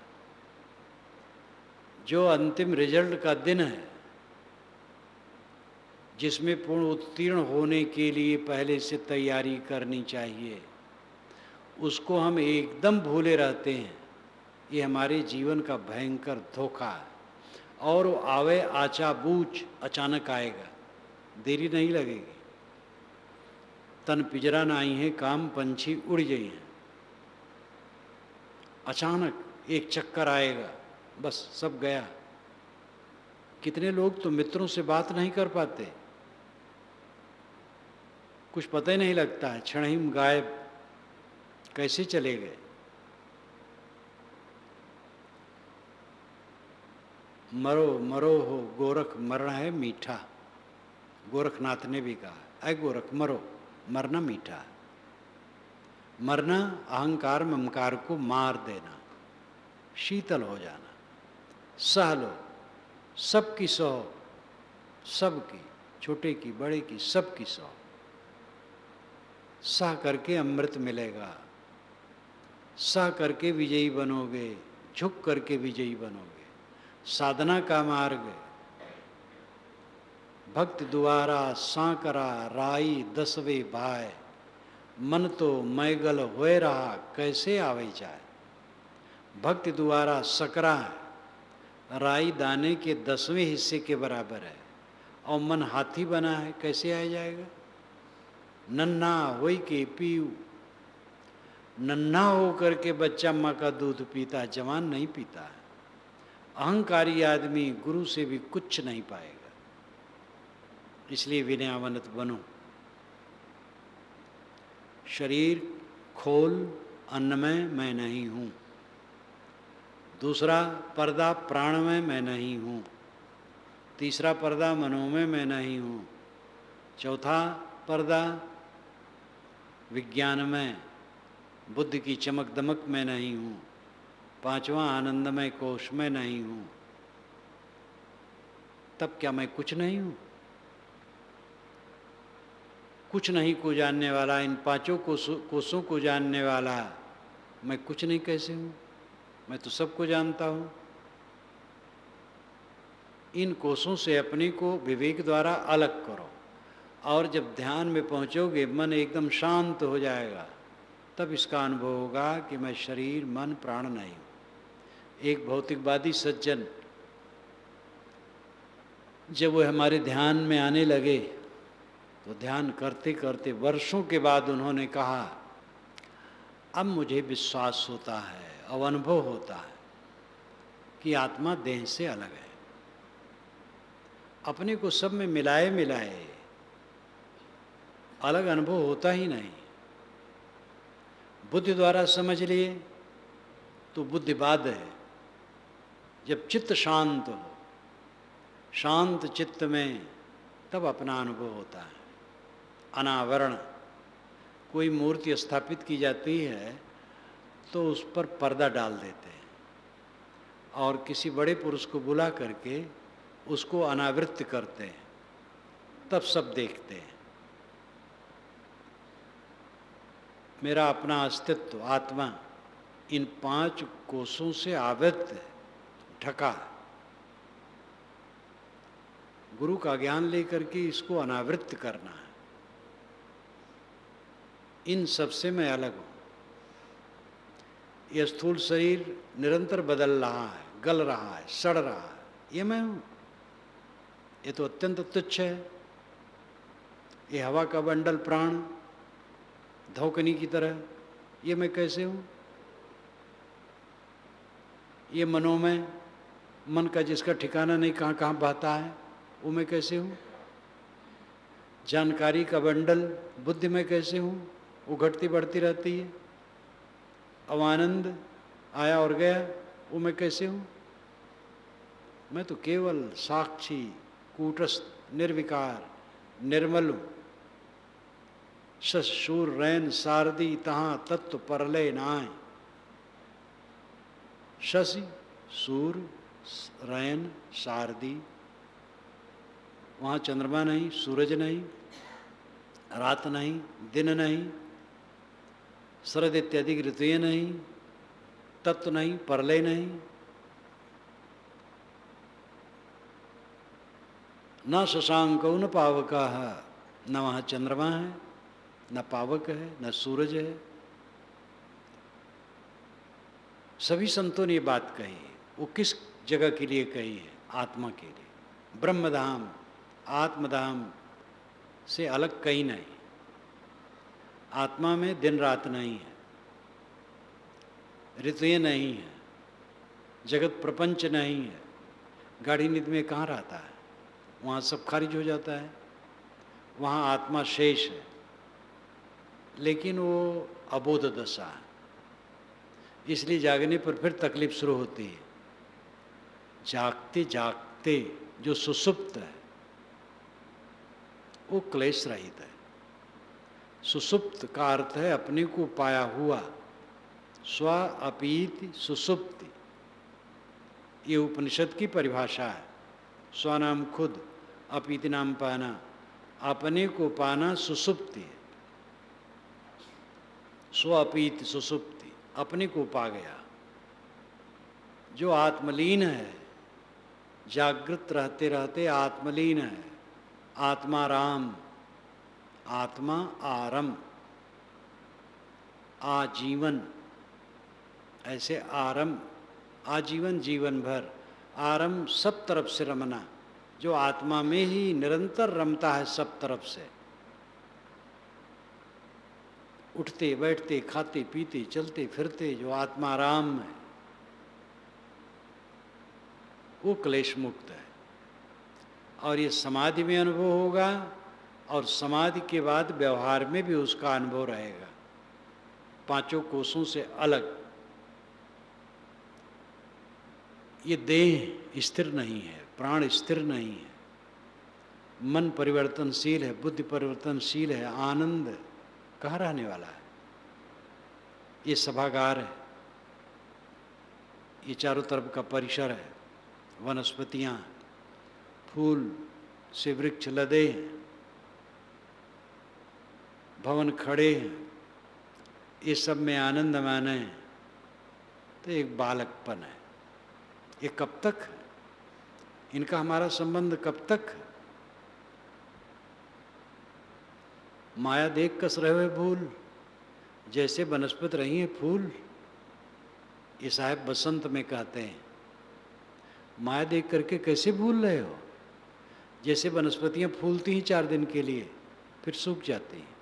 जो अंतिम रिजल्ट का दिन है, जिसमें पूर्ण उत्तीर्ण होने के लिए पहले से तैयारी करनी चाहिए, उसको हम एकदम भूले रहते हैं। ये हमारे जीवन का भयंकर धोखा है। और वो आवे आचा बूझ, अचानक आएगा, देरी नहीं लगेगी। तन पिजरा नाई है, काम पंछी उड़ गई हैं। अचानक एक चक्कर आएगा, बस सब गया। कितने लोग तो मित्रों से बात नहीं कर पाते, कुछ पता ही नहीं लगता है, क्षण ही गायब, कैसे चले गए। मरो मरो हो गोरख, मरना है मीठा। गोरखनाथ ने भी कहा, ऐ गोरख मरो, मरना मीठा। मरना अहंकार ममकार को मार देना, शीतल हो जाना, सह लो, सबकी सहो, सबकी, छोटे की बड़े की, सबकी सहो। सह करके अमृत मिलेगा, सह करके विजयी बनोगे, झुक करके विजयी बनोगे। साधना का मार्ग, भक्त द्वारा सांकरा राई दसवे भाई, मन तो मैगल होए रहा कैसे आवे जाए। भक्ति द्वारा सकरा है, राई दाने के 10वें हिस्से के बराबर है, और मन हाथी बना है, कैसे आ जाएगा। नन्हा होई के पीऊ, नन्हा होकर के बच्चा माँ का दूध पीता है, जवान नहीं पीता है। अहंकारी आदमी गुरु से भी कुछ नहीं पाएगा। इसलिए विनयावनत बनो। शरीर खोल, अन्नमय मैं नहीं हूँ। दूसरा पर्दा प्राणमय मैं नहीं हूँ। तीसरा पर्दा मनोमय मैं नहीं हूँ। चौथा पर्दा विज्ञानमय, बुद्धि की चमक दमक मैं नहीं हूँ। पांचवा आनंदमय कोश में नहीं हूँ। तब क्या मैं कुछ नहीं हूँ? कुछ नहीं को जानने वाला, इन पांचों कोषों को जानने वाला मैं कुछ नहीं कैसे हूँ? मैं तो सबको जानता हूँ। इन कोषों से अपने को विवेक द्वारा अलग करो, और जब ध्यान में पहुँचोगे मन एकदम शांत हो जाएगा। तब इसका अनुभव होगा कि मैं शरीर मन प्राण नहीं हूँ। एक भौतिकवादी सज्जन जब वो हमारे ध्यान में आने लगे तो ध्यान करते करते वर्षों के बाद उन्होंने कहा, अब मुझे विश्वास होता है और अनुभव होता है कि आत्मा देह से अलग है। अपने को सब में मिलाए मिलाए अलग अनुभव होता ही नहीं। बुद्धि द्वारा समझ लिए तो बुद्धिवाद है। जब चित्त शांत हो, शांत चित्त में, तब अपना अनुभव होता है। अनावरण, कोई मूर्ति स्थापित की जाती है तो उस पर पर्दा डाल देते हैं और किसी बड़े पुरुष को बुला करके उसको अनावृत करते हैं, तब सब देखते हैं। मेरा अपना अस्तित्व आत्मा इन 5 कोषों से आवृत है, ढका है। गुरु का ज्ञान लेकर के इसको अनावृत करना है। इन सब से मैं अलग हूँ। यह स्थूल शरीर निरंतर बदल रहा है, गल रहा है, सड़ रहा है, ये मैं हूँ। ये तो अत्यंत तुच्छ है। ये हवा का बंडल प्राण धौकनी की तरह, ये मैं कैसे हूँ? ये मनोमय, मन का जिसका ठिकाना नहीं, कहाँ कहाँ बहता है, वो मैं कैसे हूँ? जानकारी का बंडल बुद्धि में कैसे हूँ? वो घटती बढ़ती रहती है। अब आनंद आया और गया, वो मैं कैसे हूँ? मैं तो केवल साक्षी, कूटस्थ, निर्विकार, निर्मल हूँ। शश शूर रैन सारदी तहाँ तत्व परलय नाय। शशि, सूर, रैन, सारदी, वहाँ चंद्रमा नहीं, सूरज नहीं, रात नहीं, दिन नहीं, शरद इत्यादि ऋतुएं नहीं, तत्व नहीं, परलय नहीं। न शशांको न पावका है, न वहाँ चंद्रमा है, न पावक है, न सूरज है। सभी संतों ने ये बात कही है। वो किस जगह के लिए कही है? आत्मा के लिए। ब्रह्मधाम, आत्मधाम से अलग कहीं नहीं। आत्मा में दिन रात नहीं है, ऋतुएं नहीं है, जगत प्रपंच नहीं है। गाढ़ी नींद में कहाँ रहता है? वहाँ सब खारिज हो जाता है। वहाँ आत्मा शेष है, लेकिन वो अबोध दशा है। इसलिए जागने पर फिर तकलीफ शुरू होती है। जागते जागते जो सुसुप्त है वो क्लेश रहित है। सुसुप्त का अर्थ है अपने को पाया हुआ। स्व अपीति सुसुप्ति, ये उपनिषद की परिभाषा है। स्व नाम खुद, अपीति नाम पाना, अपने को पाना सुसुप्ति है। स्व अपीति सुसुप्ति, अपने को पा गया। जो आत्मलीन है, जागृत रहते रहते आत्मलीन है। आत्मा राम, आत्मा आरम, आजीवन, ऐसे आरम, आजीवन, जीवन भर। आरम सब तरफ से रमना, जो आत्मा में ही निरंतर रमता है सब तरफ से। उठते बैठते, खाते पीते, चलते फिरते जो आत्मा राम है, वो क्लेश मुक्त है। और ये समाधि में अनुभव होगा और समाधि के बाद व्यवहार में भी उसका अनुभव रहेगा। 5 कोषों से अलग। ये देह स्थिर नहीं है, प्राण स्थिर नहीं है, मन परिवर्तनशील है, बुद्धि परिवर्तनशील है। आनंद कहाँ रहने वाला है? ये सभागार है, ये चारों तरफ का परिसर है, वनस्पतियाँ, फूल से वृक्ष लदे हैं, भवन खड़े हैं, ये सब में आनंद माने तो एक बालकपन है। ये कब तक है? इनका हमारा संबंध कब तक है? माया देख कस रहे हुए भूल, जैसे वनस्पति रही है फूल। ये साहब बसंत में कहते हैं, माया देख करके कैसे भूल रहे हो? जैसे वनस्पतियां फूलती हैं 4 दिन के लिए, फिर सूख जाती हैं।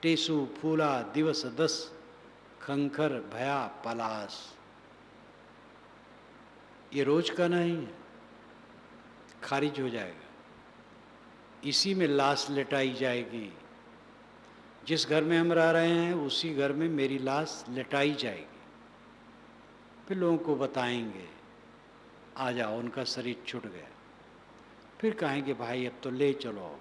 टेसु फूला दिवस 10, खंखर भया पलास। ये रोज का नहीं है, खारिज हो जाएगा। इसी में लाश लेटाई जाएगी। जिस घर में हम रह रहे हैं उसी घर में मेरी लाश लेटाई जाएगी। फिर लोगों को बताएंगे, आ जाओ, उनका शरीर छूट गया। फिर कहेंगे भाई अब तो ले चलो,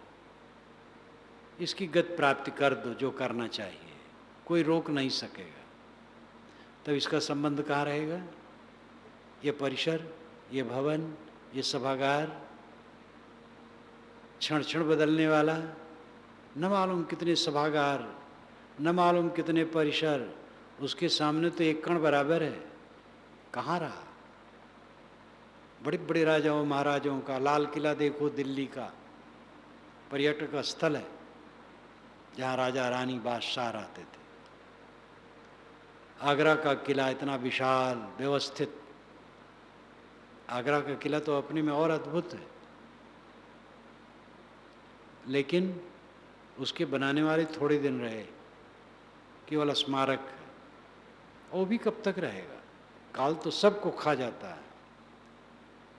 इसकी गति प्राप्ति कर दो, जो करना चाहिए, कोई रोक नहीं सकेगा। तब इसका संबंध कहाँ रहेगा? ये परिसर, ये भवन, ये सभागार क्षण क्षण बदलने वाला, न मालूम कितने सभागार, न मालूम कितने परिसर, उसके सामने तो एक कण बराबर है। कहाँ रहा? बड़े बड़े राजाओं महाराजाओं का लाल किला देखो, दिल्ली का पर्यटक स्थल है, जहाँ राजा रानी बादशाह रहते थे। आगरा का किला इतना विशाल व्यवस्थित, आगरा का किला तो अपने में और अद्भुत है, लेकिन उसके बनाने वाले थोड़े दिन रहे, केवल स्मारक है। वो भी कब तक रहेगा? काल तो सबको खा जाता है,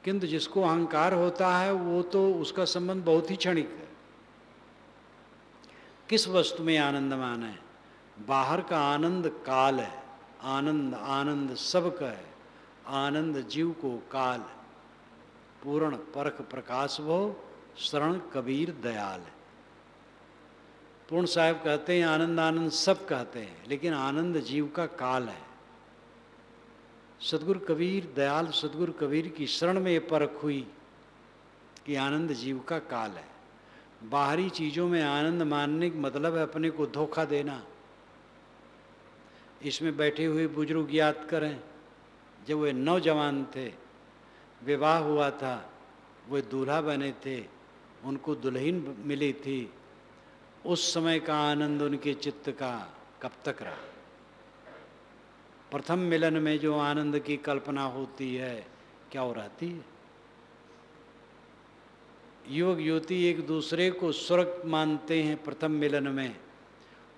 किंतु जिसको अहंकार होता है वो तो उसका संबंध बहुत ही क्षणिक है। किस वस्तु में आनंद माना है? बाहर का आनंद काल है, आनंद आनंद सबका है, आनंद जीव को काल है। पूर्ण परख प्रकाश वो शरण कबीर दयाल है। पूर्ण साहब कहते हैं आनंद आनंद सब कहते हैं, लेकिन आनंद जीव का काल है। सदगुरु कबीर दयाल सदगुरु कबीर की शरण में ये परख हुई कि आनंद जीव का काल है। बाहरी चीज़ों में आनंद मानने का मतलब है अपने को धोखा देना। इसमें बैठे हुए बुजुर्ग याद करें, जब वे नौजवान थे, विवाह हुआ था, वे दूल्हा बने थे, उनको दुल्हन मिली थी, उस समय का आनंद उनके चित्त का कब तक रहा? प्रथम मिलन में जो आनंद की कल्पना होती है, क्या वो रहती है? युवक युवती एक दूसरे को स्वर्ग मानते हैं प्रथम मिलन में,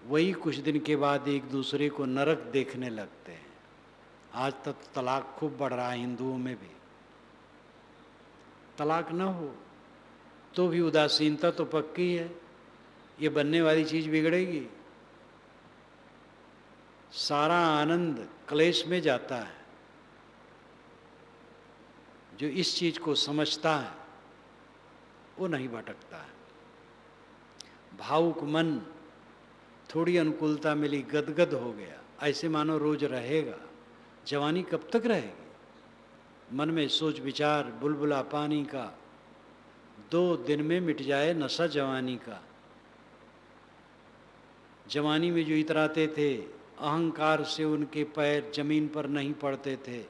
वही कुछ दिन के बाद एक दूसरे को नरक देखने लगते हैं। आज तक तलाक खूब बढ़ रहा है हिंदुओं में भी। तलाक न हो तो भी उदासीनता तो पक्की है, ये बनने वाली चीज़ बिगड़ेगी। सारा आनंद क्लेश में जाता है। जो इस चीज़ को समझता है वो नहीं भटकता है। भावुक मन, थोड़ी अनुकूलता मिली गदगद हो गया, ऐसे मानो रोज रहेगा। जवानी कब तक रहेगी? मन में सोच विचार बुलबुला पानी का, 2 दिन में मिट जाए नशा जवानी का। जवानी में जो इतराते थे, अहंकार से उनके पैर जमीन पर नहीं पड़ते थे,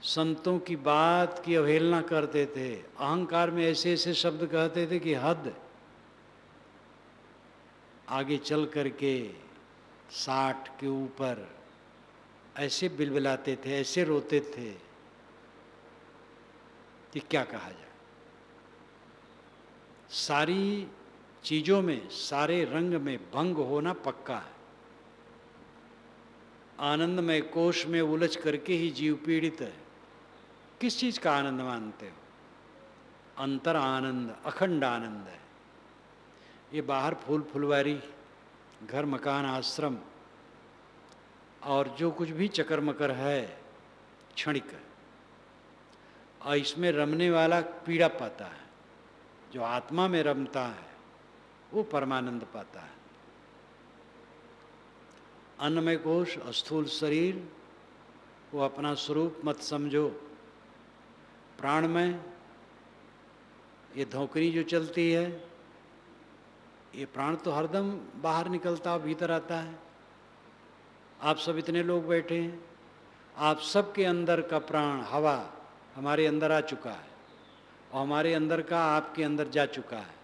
संतों की बात की अवहेलना करते थे, अहंकार में ऐसे ऐसे शब्द कहते थे कि हद। आगे चल करके 60 के ऊपर ऐसे बिलबिलाते थे, ऐसे रोते थे कि क्या कहा जाए। सारी चीज़ों में, सारे रंग में भंग होना पक्का है। आनंदमय कोश में उलझ करके ही जीव पीड़ित है। किस चीज़ का आनंद मानते हो? अंतर आनंद, अखंड आनंद है। ये बाहर फूल फुलवारी, घर मकान आश्रम और जो कुछ भी चकर मकर है क्षणिक है, और इसमें रमने वाला पीड़ा पाता है। जो आत्मा में रमता है वो परमानंद पाता है। अन्नमय कोश, स्थूल शरीर, वो अपना स्वरूप मत समझो। प्राण में ये धोकरी जो चलती है, ये प्राण तो हरदम बाहर निकलता भीतर आता है। आप सब इतने लोग बैठे हैं, आप सबके अंदर का प्राण हवा हमारे अंदर आ चुका है और हमारे अंदर का आपके अंदर जा चुका है।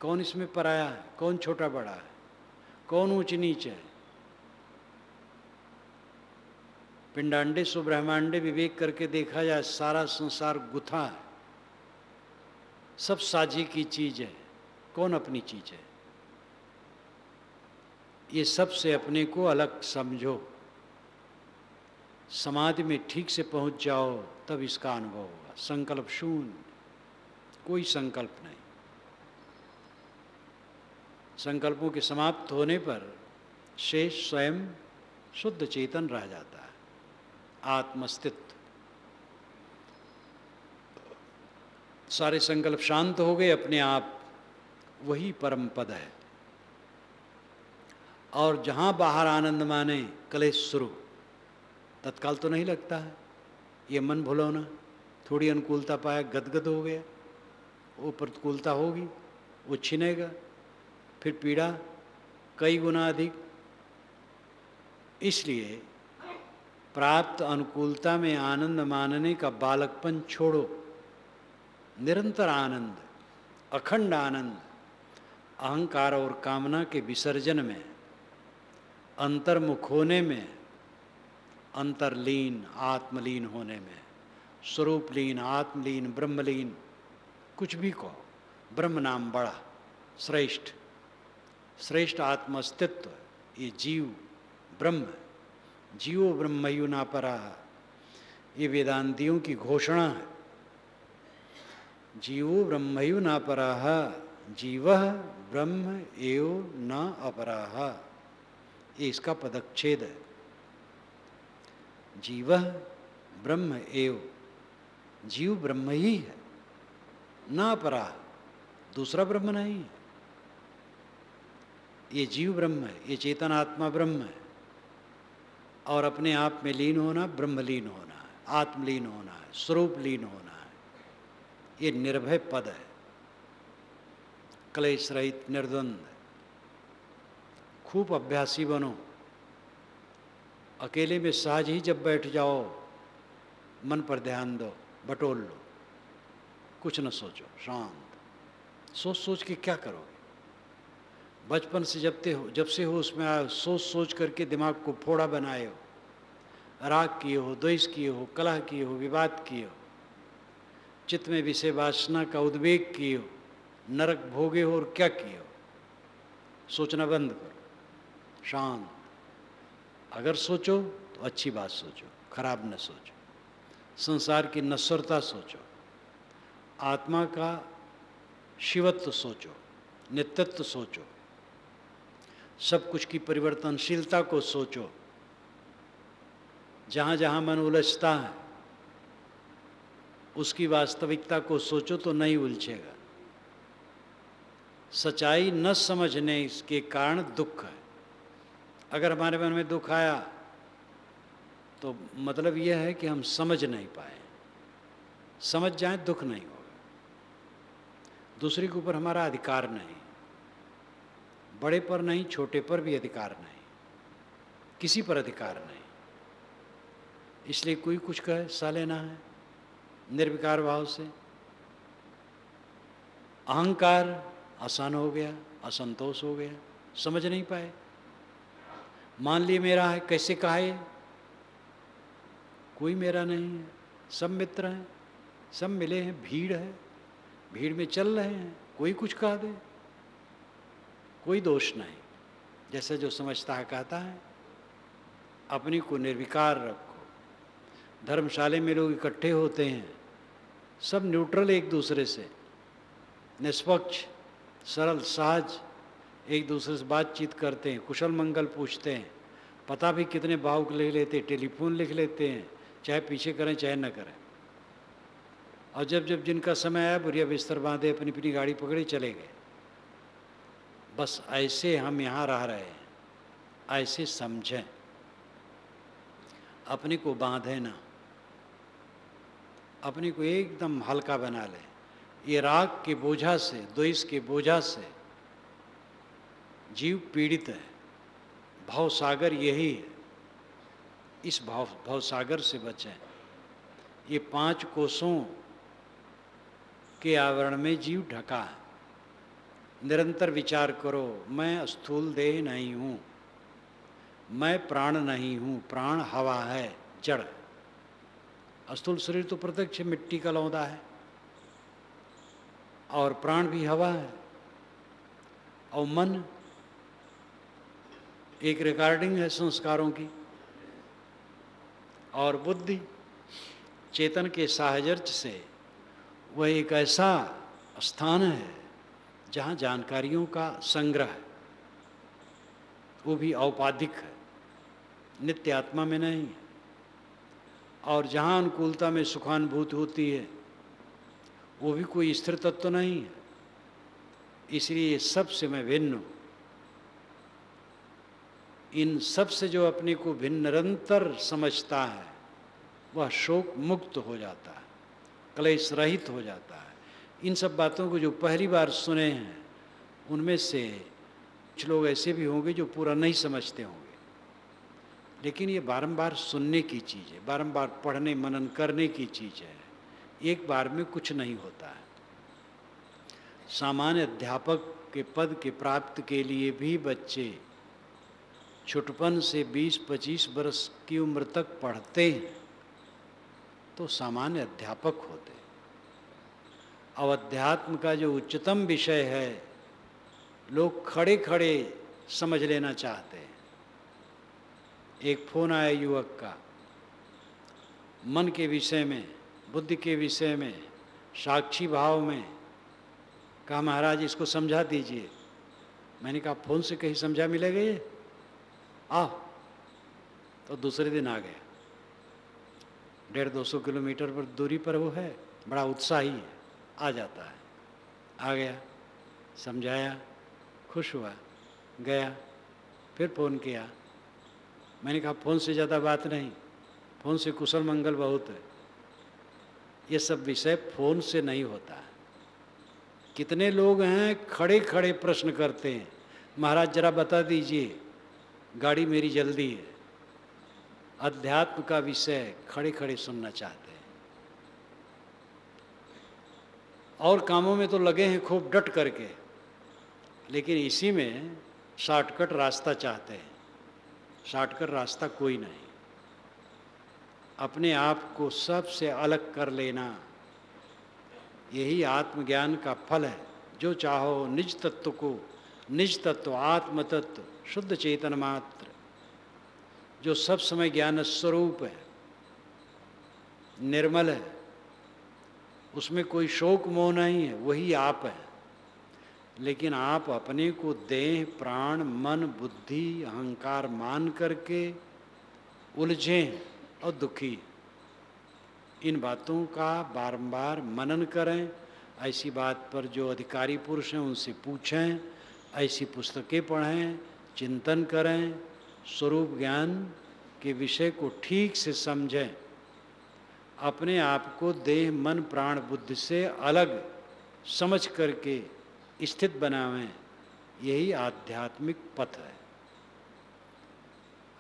कौन इसमें पराया है? कौन छोटा बड़ा है? कौन ऊंच नीच है? पिंडांडे सुब्रह्मांडे विवेक करके देखा जाए, सारा संसार गुथा है, सब साझी की चीज है। कौन अपनी चीज है? ये सब से अपने को अलग समझो। समाधि में ठीक से पहुंच जाओ, तब इसका अनुभव होगा। संकल्प शून्य, कोई संकल्प नहीं। संकल्पों के समाप्त होने पर शेष स्वयं शुद्ध चेतन रह जाता है, आत्मस्तित्व। सारे संकल्प शांत हो गए अपने आप, वही परम पद है। और जहाँ बाहर आनंद माने कलेश शुरू, तत्काल तो नहीं लगता है। ये मन भुलौना, थोड़ी अनुकूलता पाया गदगद हो गया, वो प्रतिकूलता होगी, वो छिनेगा, फिर पीड़ा कई गुना अधिक। इसलिए प्राप्त अनुकूलता में आनंद मानने का बालकपन छोड़ो। निरंतर आनंद, अखंड आनंद, अहंकार और कामना के विसर्जन में, अंतर्मुख होने में, अंतर्लीन आत्मलीन होने में, स्वरूपलीन आत्मलीन ब्रह्मलीन, कुछ भी कहो, ब्रह्म नाम बड़ा श्रेष्ठ, श्रेष्ठ आत्म अस्तित्व, ये जीव ब्रह्म, जीवो ब्रह्मयु ना परा, ये वेदांतियों की घोषणा है। जीवो ब्रह्मयु ना पराः, जीवः ब्रह्म एव न अपराः, ये इसका पदच्छेद है। जीवः ब्रह्म एव, जीव ब्रह्म ही है, न अपराः, दूसरा ब्रह्म नहीं है। ये जीव ब्रह्म है, ये चेतन आत्मा ब्रह्म है, और अपने आप में लीन होना, ब्रह्मलीन होना है, आत्मलीन होना है, स्वरूप लीन होना है। ये निर्भय पद है, क्लेश रहित निर्द्वंद। खूब अभ्यासी बनो। अकेले में सहज ही जब बैठ जाओ, मन पर ध्यान दो, बटोल लो, कुछ न सोचो, शांत। सोच सोच के क्या करोगे? बचपन से जब से हो उसमें आए, सोच सोच करके दिमाग को फोड़ा बनाए हो, राग किए हो, द्वेष किए हो, कलह किए हो, विवाद किए हो, चित्त में विषय वासना का उद्वेग किए हो, नरक भोगे हो, और क्या किए हो? सोचना बंद करो, शांत। अगर सोचो तो अच्छी बात सोचो, खराब न सोचो, संसार की नश्वरता सोचो, आत्मा का शिवत्व सोचो, नित्यत्व सोचो, सब कुछ की परिवर्तनशीलता को सोचो। जहाँ जहाँ मन उलझता है उसकी वास्तविकता को सोचो तो नहीं उलझेगा। सच्चाई न समझने के कारण दुख है। अगर हमारे मन में दुख आया तो मतलब यह है कि हम समझ नहीं पाए। समझ जाएं दुख नहीं होगा। दूसरे के ऊपर हमारा अधिकार नहीं, बड़े पर नहीं, छोटे पर भी अधिकार नहीं, किसी पर अधिकार नहीं। इसलिए कोई कुछ कहे सा लेना है निर्विकार भाव से। अहंकार आसान हो गया, असंतोष हो गया, समझ नहीं पाए। मान लिए मेरा है, कैसे कहा ये? कोई मेरा नहीं है, सब मित्र हैं, सब मिले हैं, भीड़ है, भीड़ में चल रहे हैं, कोई कुछ कह दे, कोई दोष नहीं। जैसे जो समझता है कहता है। अपनी को निर्विकार रखो। धर्मशाले में लोग इकट्ठे होते हैं, सब न्यूट्रल, एक दूसरे से निष्पक्ष, सरल, सहज, एक दूसरे से बातचीत करते हैं, कुशल मंगल पूछते हैं, पता भी कितने भावुक लिख लेते हैं, टेलीफोन लिख लेते हैं, चाहे पीछे करें चाहे न करें। और जब जब जिनका समय आया बुढ़िया बिस्तर बांधे, अपनी अपनी गाड़ी पकड़ी चले गए। बस ऐसे हम यहाँ रह रहे हैं, ऐसे समझें, अपने को बांधे ना, अपने को एकदम हल्का बना ले। ये राग के बोझा से, द्वेष के बोझा से जीव पीड़ित है। भव सागर यही है, इस भव सागर से बचें। ये 5 कोसों के आवरण में जीव ढका है। निरंतर विचार करो, मैं स्थूल देह नहीं हूँ, मैं प्राण नहीं हूँ, प्राण हवा है, जड़। स्थूल शरीर तो प्रत्यक्ष मिट्टी का लौंदा है, और प्राण भी हवा है, और मन एक रिकॉर्डिंग है संस्कारों की, और बुद्धि चेतन के साहचर्य से वह एक ऐसा स्थान है जहाँ जानकारियों का संग्रह है, वो भी औपाधिक है, नित्य आत्मा में नहीं है। और जहाँ अनुकूलता में सुखानुभूति होती है वो भी कोई स्थिर तत्व तो नहीं है। इसलिए सबसे मैं भिन्न हूँ। इन सब से जो अपने को भिन्न निरंतर समझता है वह शोक मुक्त हो जाता है, क्लेश रहित हो जाता है। इन सब बातों को जो पहली बार सुने हैं उनमें से कुछ लोग ऐसे भी होंगे जो पूरा नहीं समझते होंगे, लेकिन ये बारंबार सुनने की चीज़ है, बारंबार पढ़ने मनन करने की चीज़ है। एक बार में कुछ नहीं होता है। सामान्य अध्यापक के पद के प्राप्त के लिए भी बच्चे छुटपन से 20-25 वर्ष की उम्र तक पढ़ते हैं तो सामान्य अध्यापक होते हैं। अब अध्यात्म का जो उच्चतम विषय है लोग खड़े खड़े समझ लेना चाहते हैं। एक फोन आया युवक का, मन के विषय में, बुद्धि के विषय में, साक्षी भाव में, कहा महाराज इसको समझा दीजिए। मैंने कहा फोन से कहीं समझा मिलेगा ये? आओ। तो दूसरे दिन आ गया। 150-200 किलोमीटर पर दूरी पर वो है, बड़ा उत्साही है, आ जाता है। आ गया, समझाया, खुश हुआ, गया, फिर फ़ोन किया। मैंने कहा फ़ोन से ज़्यादा बात नहीं, फ़ोन से कुशल मंगल बहुत है, ये सब विषय फ़ोन से नहीं होता है। कितने लोग हैं खड़े खड़े प्रश्न करते हैं, महाराज जरा बता दीजिए, गाड़ी मेरी जल्दी है। अध्यात्म का विषय खड़े खड़े सुनना चाहते हैं। और कामों में तो लगे हैं खूब डट करके, लेकिन इसी में शॉर्टकट रास्ता चाहते हैं। शॉर्टकट रास्ता कोई नहीं। अपने आप को सबसे अलग कर लेना, यही आत्मज्ञान का फल है। जो चाहो निज तत्व को, निज तत्व आत्म तत्व शुद्ध चेतन मात्र, जो सब समय ज्ञान स्वरूप है, निर्मल है, उसमें कोई शोक मोह नहीं है, वही आप है। लेकिन आप अपने को देह प्राण मन बुद्धि अहंकार मान करके उलझे और दुखी। इन बातों का बारंबार मनन करें। ऐसी बात पर जो अधिकारी पुरुष हैं उनसे पूछें, ऐसी पुस्तकें पढ़ें, चिंतन करें, स्वरूप ज्ञान के विषय को ठीक से समझें, अपने आप को देह मन प्राण बुद्धि से अलग समझ करके स्थित बनावें। यही आध्यात्मिक पथ है।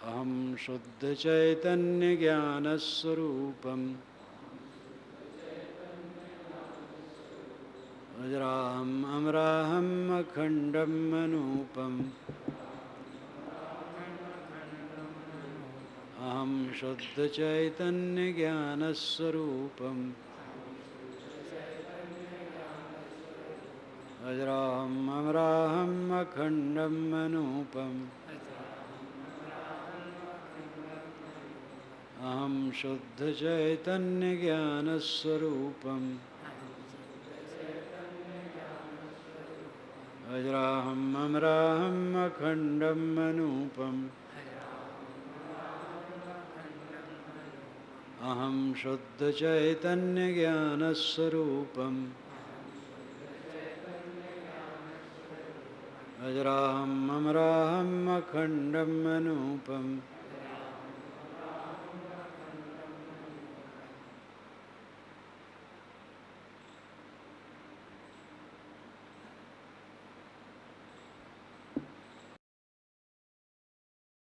अहम शुद्ध चैतन्य ज्ञान स्वरूपम अजराम अमराहम अखंडम अनूपम अहम शुद्ध चैतन्य ज्ञान स्वरूपम अजराहम अमराहम अखंडम अनूपम अहम शुद्ध चैतन्य ज्ञान स्वरूपम अजराहम अमराहम अखंडम अनूपम अहम शुद्ध चैतन्य ज्ञान स्वरूपम अजराहम अमराहम अखंडम अनूपम